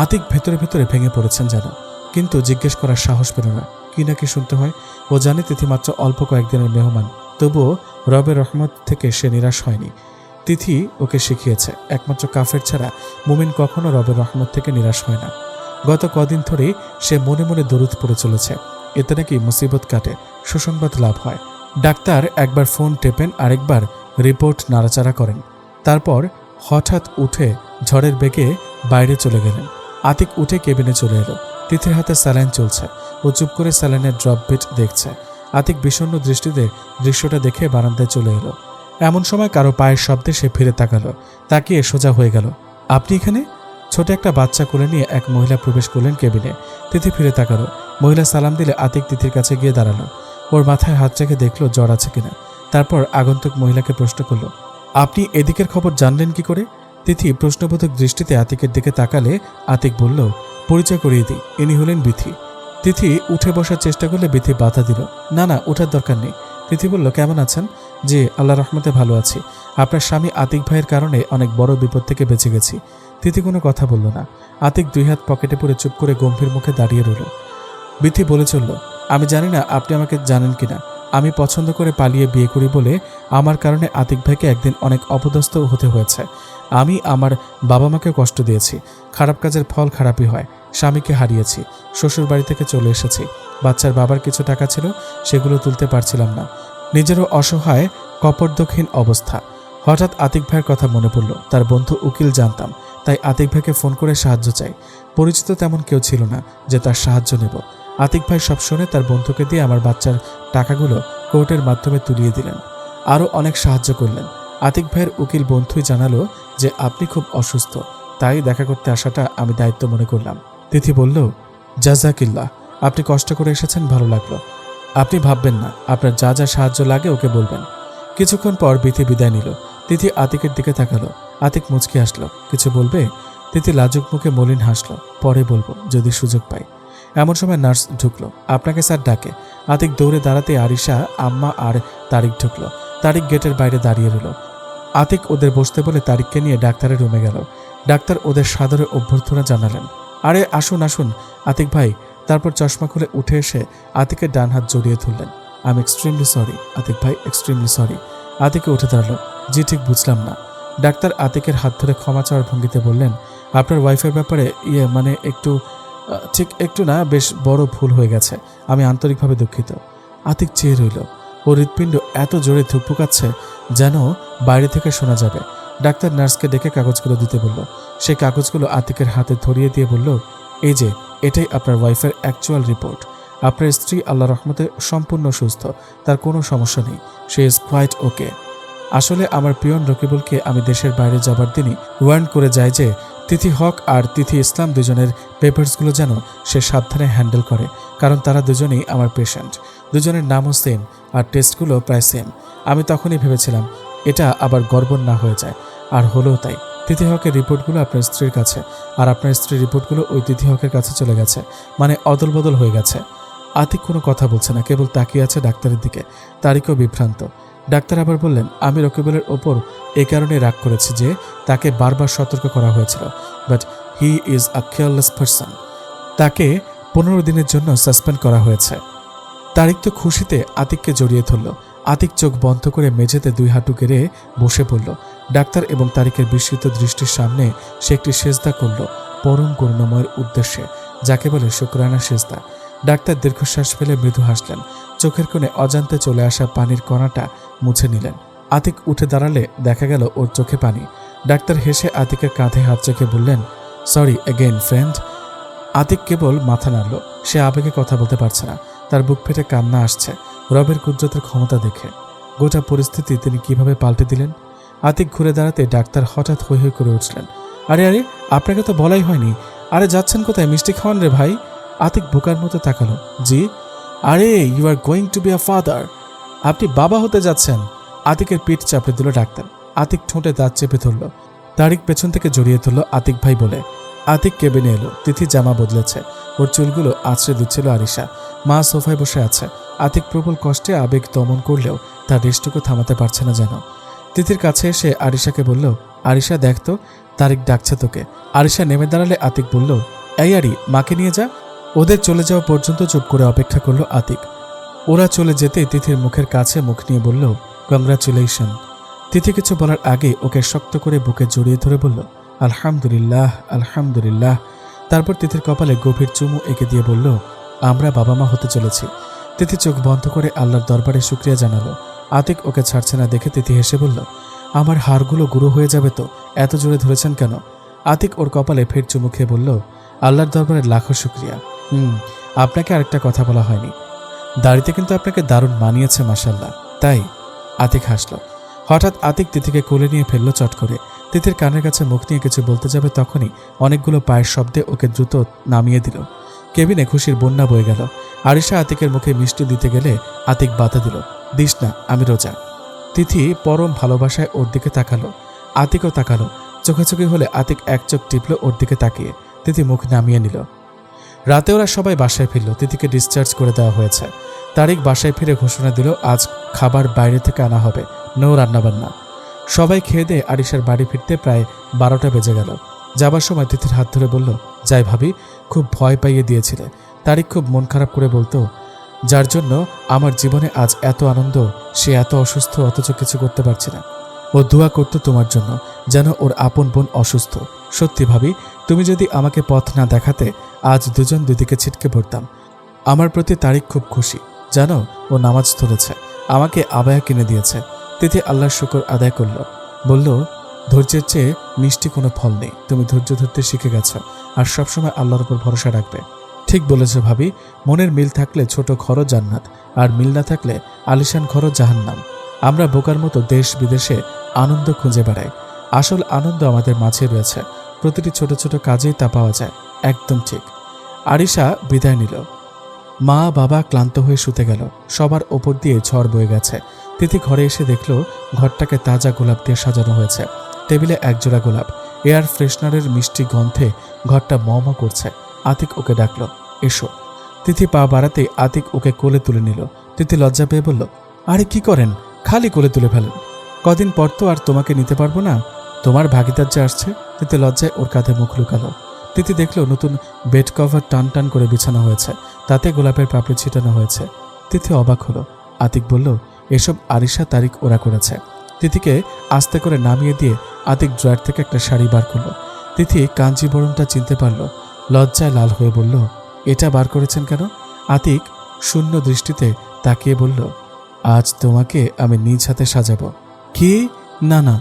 S3: Atik ভেতরে ভেতরে ভেঙে পড়েছেন যেন, কিন্তু জিজ্ঞেস করার সাহস পেল না। কি নাকি শুনতে হয়। ও জানে তিথি মাত্র অল্প কয়েকদিনের মেহমান, তবুও রবের রহমত থেকে সে নিরাশ হয়নি। তিথি ওকে শিখিয়েছে একমাত্র কাফের ছাড়া মুমিন কখনো রবের রহমত থেকে নিরাশ হয় না। গত কদিন ধরেই সে মনে মনে দরুদ পড়ে চলেছে, এতে নাকি মুসিবত কাটে, সুসংবাদ লাভ হয়। ডাক্তার একবার ফোন টেপেন, আরেকবার রিপোর্ট নাড়াচাড়া করেন। তারপর হঠাৎ উঠে ঝড়ের বেগে বাইরে চলে গেলেন। আতিক উঠে কেবিনে চলে এলো। তিথির হাতে স্যালাইন চলছে, ও চুপ করে স্যালাইনের ড্রপ বিট দেখছে। আতিক বিষণ্ণ দৃষ্টিতে দৃশ্যটা দেখে বারান্দায় চলে এলো। এমন সময় কারো পায়ের শব্দে সে ফিরে তাকালো, তাকিয়ে সোজা হয়ে গেল। আপনি এখানে? ছোট একটা বাচ্চা কোলে নিয়ে এক মহিলা প্রবেশ করলেন কেবিনে। তিথি ফিরে তাকালো। মহিলা সালাম দিলে আতিক তিথির কাছে গিয়ে দাঁড়ালো। ওর মাথায় হাত রেখে দেখলো জ্বর আছে কিনা। তারপর আগন্তুক মহিলাকে প্রশ্ন করলো, আপনি এদিকের খবর জানলেন কি করে? তিথি প্রশ্নবোধক দৃষ্টিতে আতিকের দিকে তাকালে আতিক বলল, পরিচয় করিয়ে দিই, ইনি হলেন বিথি। তিথি উঠে বসার চেষ্টা করলে বিথি বাধা দিল, না না ওঠার দরকার নেই। তিথি বলল, কেমন আছেন? জি আল্লাহ রহমতে ভালো আছি, আপনার স্বামী আতিক ভাইয়ের কারণে অনেক বড় বিপদ থেকে বেঁচে গেছি। তিথি কোনো কথা বলল না। আতিক দুই হাত পকেটে পরে চুপ করে গম্ভীর মুখে দাঁড়িয়ে রইল। বিথি বলে চলল, আমি জানি না আপনি আমাকে জানেন কিনা, আমি পছন্দ করে পালিয়ে বিয়ে করি বলে আমার কারণে আতিক ভাইকে একদিন অনেক অপদস্থ হতে হয়েছে। আমি আমার বাবা মাকে কষ্ট দিয়েছি, খারাপ কাজের ফল খারাপই হয়। স্বামীকে হারিয়েছি, শ্বশুর বাড়ি থেকে চলে এসেছি। বাচ্চার বাবার কিছু টাকা ছিল, সেগুলো তুলতে পারছিলাম না। নিজেরও অসহায় কপর্দকহীন অবস্থা। হঠাৎ আতিক ভাইয়ের কথা মনে পড়ল। তার বন্ধু উকিল জানতাম, তাই আতিক ভাইকে ফোন করে সাহায্য চাই। পরিচিত তেমন কেউ ছিল না যে তার সাহায্য নেব। আতিক ভাই সব শুনে তার বন্ধুকে দিয়ে আমার বাচ্চার টাকাগুলো কোর্টের মাধ্যমে তুলিয়ে দিলেন। আরও অনেক সাহায্য করলেন। আতিক ভাইয়ের উকিল বন্ধুই জানালো যে আপনি খুব অসুস্থ, তাই দেখা করতে আসাটা আমি দায়িত্ব মনে করলাম। তিথি বলল, জাজাকিল্লাহ, আপনি কষ্ট করে এসেছেন, ভালো লাগলো। আপনি ভাববেন না, আপনার যা যা সাহায্য লাগে ওকে বলবেন। কিছুক্ষণ পর বিথি বিদায় নিল। তিথি আতিকের দিকে তাকালো। আতিক মুচকি হাসল। কিছু বলবে? তিথি লাজুক মুখে মলিন হাসল। পরে বলবো যদি সুযোগ পাই। এমন সময় নার্স ঢুকলো। আপনাকে স্যার ডাকে। আতিক দৌড়ে দাঁড়াতে আরিশা, আম্মা আর তারিক ঢুকলো। তারিক গেটের বাইরে দাঁড়িয়ে রইল। আতিক ওদের বসতে বলে তারিককে নিয়ে ডাক্তারের রুমে গেল। ডাক্তার ওদের সাদরে অভ্যর্থনা জানালেন। আরে আসুন আসুন আতিক ভাই। তারপর চশমা খুলে উঠে এসে আতিকের ডান হাত জড়িয়ে ধরলেন। I am extremely sorry Atik ভাই, এক্সট্রিমলি সরি। আতিকে উঠে দাঁড়ালো। জি ঠিক বুঝলাম না। ডাক্তার আতিকের হাত ধরে ক্ষমা চাওয়ার ভঙ্গিতে বললেন, আপনার ওয়াইফের ব্যাপারে মানে ঠিক একটু না, বেশ বড় ভুল হয়ে গেছে। আমি আন্তরিকভাবে দুঃখিত। আতিক চেয়ে রইল। ও হৃৎপিণ্ড এত জোরে ধুকপুকাচ্ছে যেন বাইরে থেকে শোনা যাবে। ডাক্তার নার্সকে ডেকে কাগজগুলো দিতে বলল। সেই কাগজগুলো আতিকের হাতে ধরিয়ে দিয়ে বলল, এই যে এটাই আপনার ওয়াইফের অ্যাকচুয়াল রিপোর্ট। আপনার স্ত্রী আল্লাহ রহমতে সম্পূর্ণ সুস্থ, তার কোনো সমস্যা নেই। She is quite okay. আসলে আমার পিয়ন রকিবুলকে আমি দেশের বাইরে যাবার দিনই ওয়ার্ন করে যাই যে তিথি হক আর তিথি ইসলাম দুজনের পেপারসগুলো যেন সে সাবধানে হ্যান্ডেল করে, কারণ তারা দুজনেই আমার পেশেন্ট। দুজনের নামও সেম আর টেস্টগুলো প্রায় সেম। আমি তখনই ভেবেছিলাম এটা আবার গড়বড় না হয়ে যায়, আর হলেও তাই। তিথি হকের রিপোর্টগুলো আপনার স্ত্রীর কাছে, আর আপনার স্ত্রীর রিপোর্টগুলো ওই তিথি হকের কাছে চলে গেছে, মানে অদল বদল হয়ে গেছে। আতিক কোনো কথা বলছে না, কেবল তাকিয়ে আছে ডাক্তারের দিকে। তারিকও বিভ্রান্ত। ডাক্তার আবার বললেন, আমি রকিবুলের ওপর এই কারণে রাগ করেছি যে তাকে বারবার সতর্ক করা হয়েছিল, but he is a careless person. তাকে 15 দিনের জন্য সাসপেন্ড করা হয়েছে। তারিক তো খুশিতে আতিককে জড়িয়ে ধরল। আতিক চোখ বন্ধ করে মেঝেতে 2 হাঁটু গেড়ে বসে পড়ল। ডাক্তার এবং তারিকের বিস্মিত দৃষ্টির সামনে সে একটি সেজদা করল পরম করুণাময়ের উদ্দেশ্যে, যাকে বলে শুকরানা সেজদা। ডাক্তার দীর্ঘশ্বাস ফেলে মৃদু হাসলেন। চোখের কোণে অজান্তে চলে আসা পানির কণাটা মুছে নিলেন। আতিক উঠে দাঁড়ালে দেখা গেল ওর চোখে পানি। ডাক্তার হেসে আতিকের কাঁধে হাত রেখে বললেন, সরি অ্যাগেন ফ্রেন্ড। আতিক কেবল মাথা নাড়ল। সে আবেগে কথা বলতে পারছে না। তার বুক ফেটে কান্না আসছে রবের কুদরতের ক্ষমতা দেখে। গোটা পরিস্থিতি তিনি কিভাবে পাল্টে দিলেন। আতিক ঘুরে দাঁড়াতে ডাক্তার হঠাৎ হৈ হৈ করে উঠলেন। আরে আরে, আপনাকে তো বলাই হয়নি। আরে যাচ্ছেন কোথায়? মিষ্টি খাওয়ান রে ভাই। আতিক বোকার মতো তাকালো। জি? আরে you are going to be a father. আপনি বাবা হতে যাচ্ছেন। আতিকের পিঠ চাপড়ে দিল ডাক্তার। আতিক ঠোঁটে দাঁত চেপে ধরল। তারিক পেছন থেকে জড়িয়ে ধরল আতিক ভাই বলে। আতিক কেবিনে এলো। তিথি জামা বদলেছে। ওর চুলগুলো আছড়ে দিচ্ছিল আরিশা। মা সোফায় বসে আছে। আতিক প্রবল কষ্টে আবেগ দমন করলেও তার রেশটুকু থামাতে পারছে না যেন। তিথির কাছে এসে আরিশাকে বলল, আরিশা দেখ তো, তারিক ডাকছে তোকে। আরিশা নেমে দাঁড়ালে আতিক বলল, এই আরি, মাকে নিয়ে যা। ওদের চলে যাওয়া পর্যন্ত চুপ করে অপেক্ষা করলো আতিক। ওরা চলে যেতে তিথির মুখের কাছে মুখ নিয়ে বলল, কংগ্রাচুলেশন। তিথি কিছু বলার আগে ওকে শক্ত করে বুকে জড়িয়ে ধরে বলল, আলহামদুলিল্লাহ আলহামদুলিল্লাহ। তারপর তিথির কপালে গভীর চুমু এঁকে দিয়ে বলল, আমরা বাবা মা হতে চলেছি। তিথি চোখ বন্ধ করে আল্লাহর দরবারে শুকরিয়া জানালো। আতিক ওকে ছাড়ছে না দেখে তিথি হেসে বলল, আমার হাড়গুলো গুঁড়ো হয়ে যাবে তো, এত জোরে ধরেছেন কেন? আতিক ওর কপালে ফের চুমু খেয়ে বলল, আল্লাহর দরবারে লাখো শুকরিয়া। আপনাকে আরেকটা কথা বলা হয়নি। দাড়িতে কিন্তু আপনাকে দারুণ মানিয়েছে মাশাল্লাহ। তাই? আতিক হাসল। হঠাৎ আতিক তিথিকে কোলে নিয়ে ফেললো চট করে। তিথির কানের কাছে মুখ নিয়ে কিছু বলতে যাবে তখনই অনেকগুলো পায়ের শব্দে ওকে দ্রুত নামিয়ে দিল। কেবিনে খুশির বন্যা বয়ে গেল। আরিশা আতিকের মুখে মিষ্টি দিতে গেলে আতিক বাধা দিল, দিস না, আমি রোজা। তিথি পরম ভালোবাসায় ওর দিকে তাকালো। আতিকও তাকালো। চোখাচোখি হলে আতিক এক চোখ টিপল ওর দিকে তাকিয়ে। তিথি মুখ নামিয়ে নিল। রাতে ওরা সবাই বাসায় ফিরল। তিথিকে ডিসচার্জ করে দেওয়া হয়েছে। তারিক বাসায় ফিরে ঘোষণা দিল, আজ খাবার বাইরে থেকে আনা হবে, নো রান্নাবান্না। সবাই খেয়ে দিয়ে আরিশার বাড়ি ফিরতে প্রায় 12টা বেজে গেল। যাবার সময় তিথির হাত ধরে বলল, যাই ভাবি, খুব ভয় পাইয়ে দিয়েছিলে। তারিক খুব মন খারাপ করে বলতো, যার জন্য আমার জীবনে আজ এত আনন্দ, সে এত অসুস্থ অথচ কিছু করতে পারছে না। ও দোয়া করত তোমার জন্য, যেন ওর আপন বোন অসুস্থ। সত্যি ভাবি, তুমি যদি আমাকে পথ না দেখাতে আজ দুজন দুদিকে ছিটকে পড়তাম। আমার প্রতি তারিক খুব খুশি, জানো, ও নামাজ ধরেছে, আমাকে আবায়া কিনে দিয়েছে। তিথি আল্লাহর শুকর আদায় করল। বলল, ধৈর্যের চেয়ে মিষ্টি কোনো ফল নেই। তুমি ধৈর্য ধরতে শিখে গেছো, আর সবসময় আল্লাহর উপর ভরসা রাখবে। ঠিক বলেছ ভাবি, মনের মিল থাকলে ছোট ঘরও জান্নাত, আর মিল না থাকলে আলিশান ঘরও জাহান্নাম। আমরা বোকার মতো দেশ বিদেশে আনন্দ খুঁজে বেড়াই। আসল আনন্দ আমাদের মাঝে রয়েছে। প্রতিটি ছোট ছোট কাজেই তা পাওয়া যায়। একদম ঠিক। আরিশা বিদায় নিল। মা বাবা ক্লান্ত হয়ে শুতে গেল। সবার ওপর দিয়ে ঝড় বয়ে গেছে। তিথি ঘরে এসে দেখল ঘরটাকে তাজা গোলাপ দিয়ে সাজানো হয়েছে। টেবিলে একজোড়া গোলাপ। এয়ার ফ্রেশনারের মিষ্টি গন্ধে ঘরটা মম করছে। আতিক ওকে ডাকল, এসো। তিথি পা বাড়াতেই আতিক ওকে কোলে তুলে নিল। তিথি লজ্জা পেয়ে বলল, আরে কি করেন? খালি কোলে তুলে ফেলেন। কদিন পর তো আর তোমাকে নিতে পারবো না, তোমার ভাগিদার যে আসছে। তিথি লজ্জায় ওর কাঁধে মুখ লুকালো। তিথি দেখলো নতুন বেড কভার টান টান করে বিছানো হয়েছে, তাতে গোলাপের পাপড়ি ছিটানো হয়েছে। তিথি অবাক হলো। আতিক বলল, এসব আরিশা তারিক ওরা করেছে। তিথিকে আস্তে করে নামিয়ে দিয়ে আতিক ড্রয়ার থেকে একটা শাড়ি বার করলো। তিথি কাঞ্জিবরমটা চিনতে পারল। লজ্জায় লাল হয়ে বলল, এটা বার করেছেন কেন? আতিক শূন্য দৃষ্টিতে তাকিয়ে বলল, আজ তোমাকে আমি নিজ হাতে সাজাবো। কি? না না,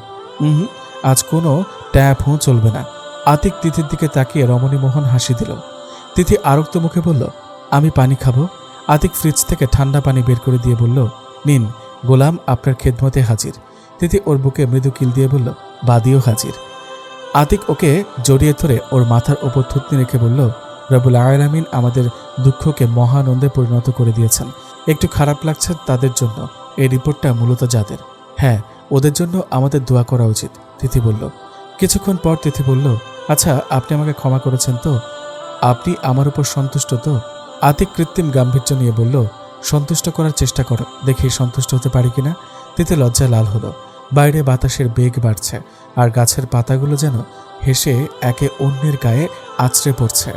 S3: আজ কোনো ট্যাপ হুঁ চলবে না। আতিক তিথির দিকে তাকিয়ে রমণীমোহন হাসি দিল। তিথি আরক্ত মুখে বলল, আমি পানি খাবো। আতিক ফ্রিজ থেকে ঠান্ডা পানি বের করে দিয়ে বলল, নিন, গোলাম আপনার খেদমতে হাজির। তিথি ওর বুকে মৃদু কিল দিয়ে বলল, বাদিও হাজির। আতিক ওকে জড়িয়ে ধরে ওর মাথার ওপর থুতনি রেখে বলল, রব্বুল আলামিন আমাদের দুঃখকে মহানন্দে পরিণত করে দিয়েছেন। একটু খারাপ লাগছে তাদের জন্য। এই রিপোর্টটা মূলত যাদের, হ্যাঁ, ওদের জন্য আমাদের দোয়া করা উচিত। তিথি বলল। কিছুক্ষণ পর তিথি বলল, আচ্ছা, আপনি আমাকে ক্ষমা করেছেন তো? আপনি আমার উপর সন্তুষ্ট তো? আতিক কৃত্রিম গাম্ভীর্য নিয়ে বলল, সন্তুষ্ট করার চেষ্টা করো, দেখি সন্তুষ্ট হতে পারি কিনা। তিথি লজ্জায় লাল হলো। বাইরে বাতাসের বেগ বাড়ছে আর গাছের পাতাগুলো যেন হেসে একে অন্যের গায়ে আছড়ে পড়ছে।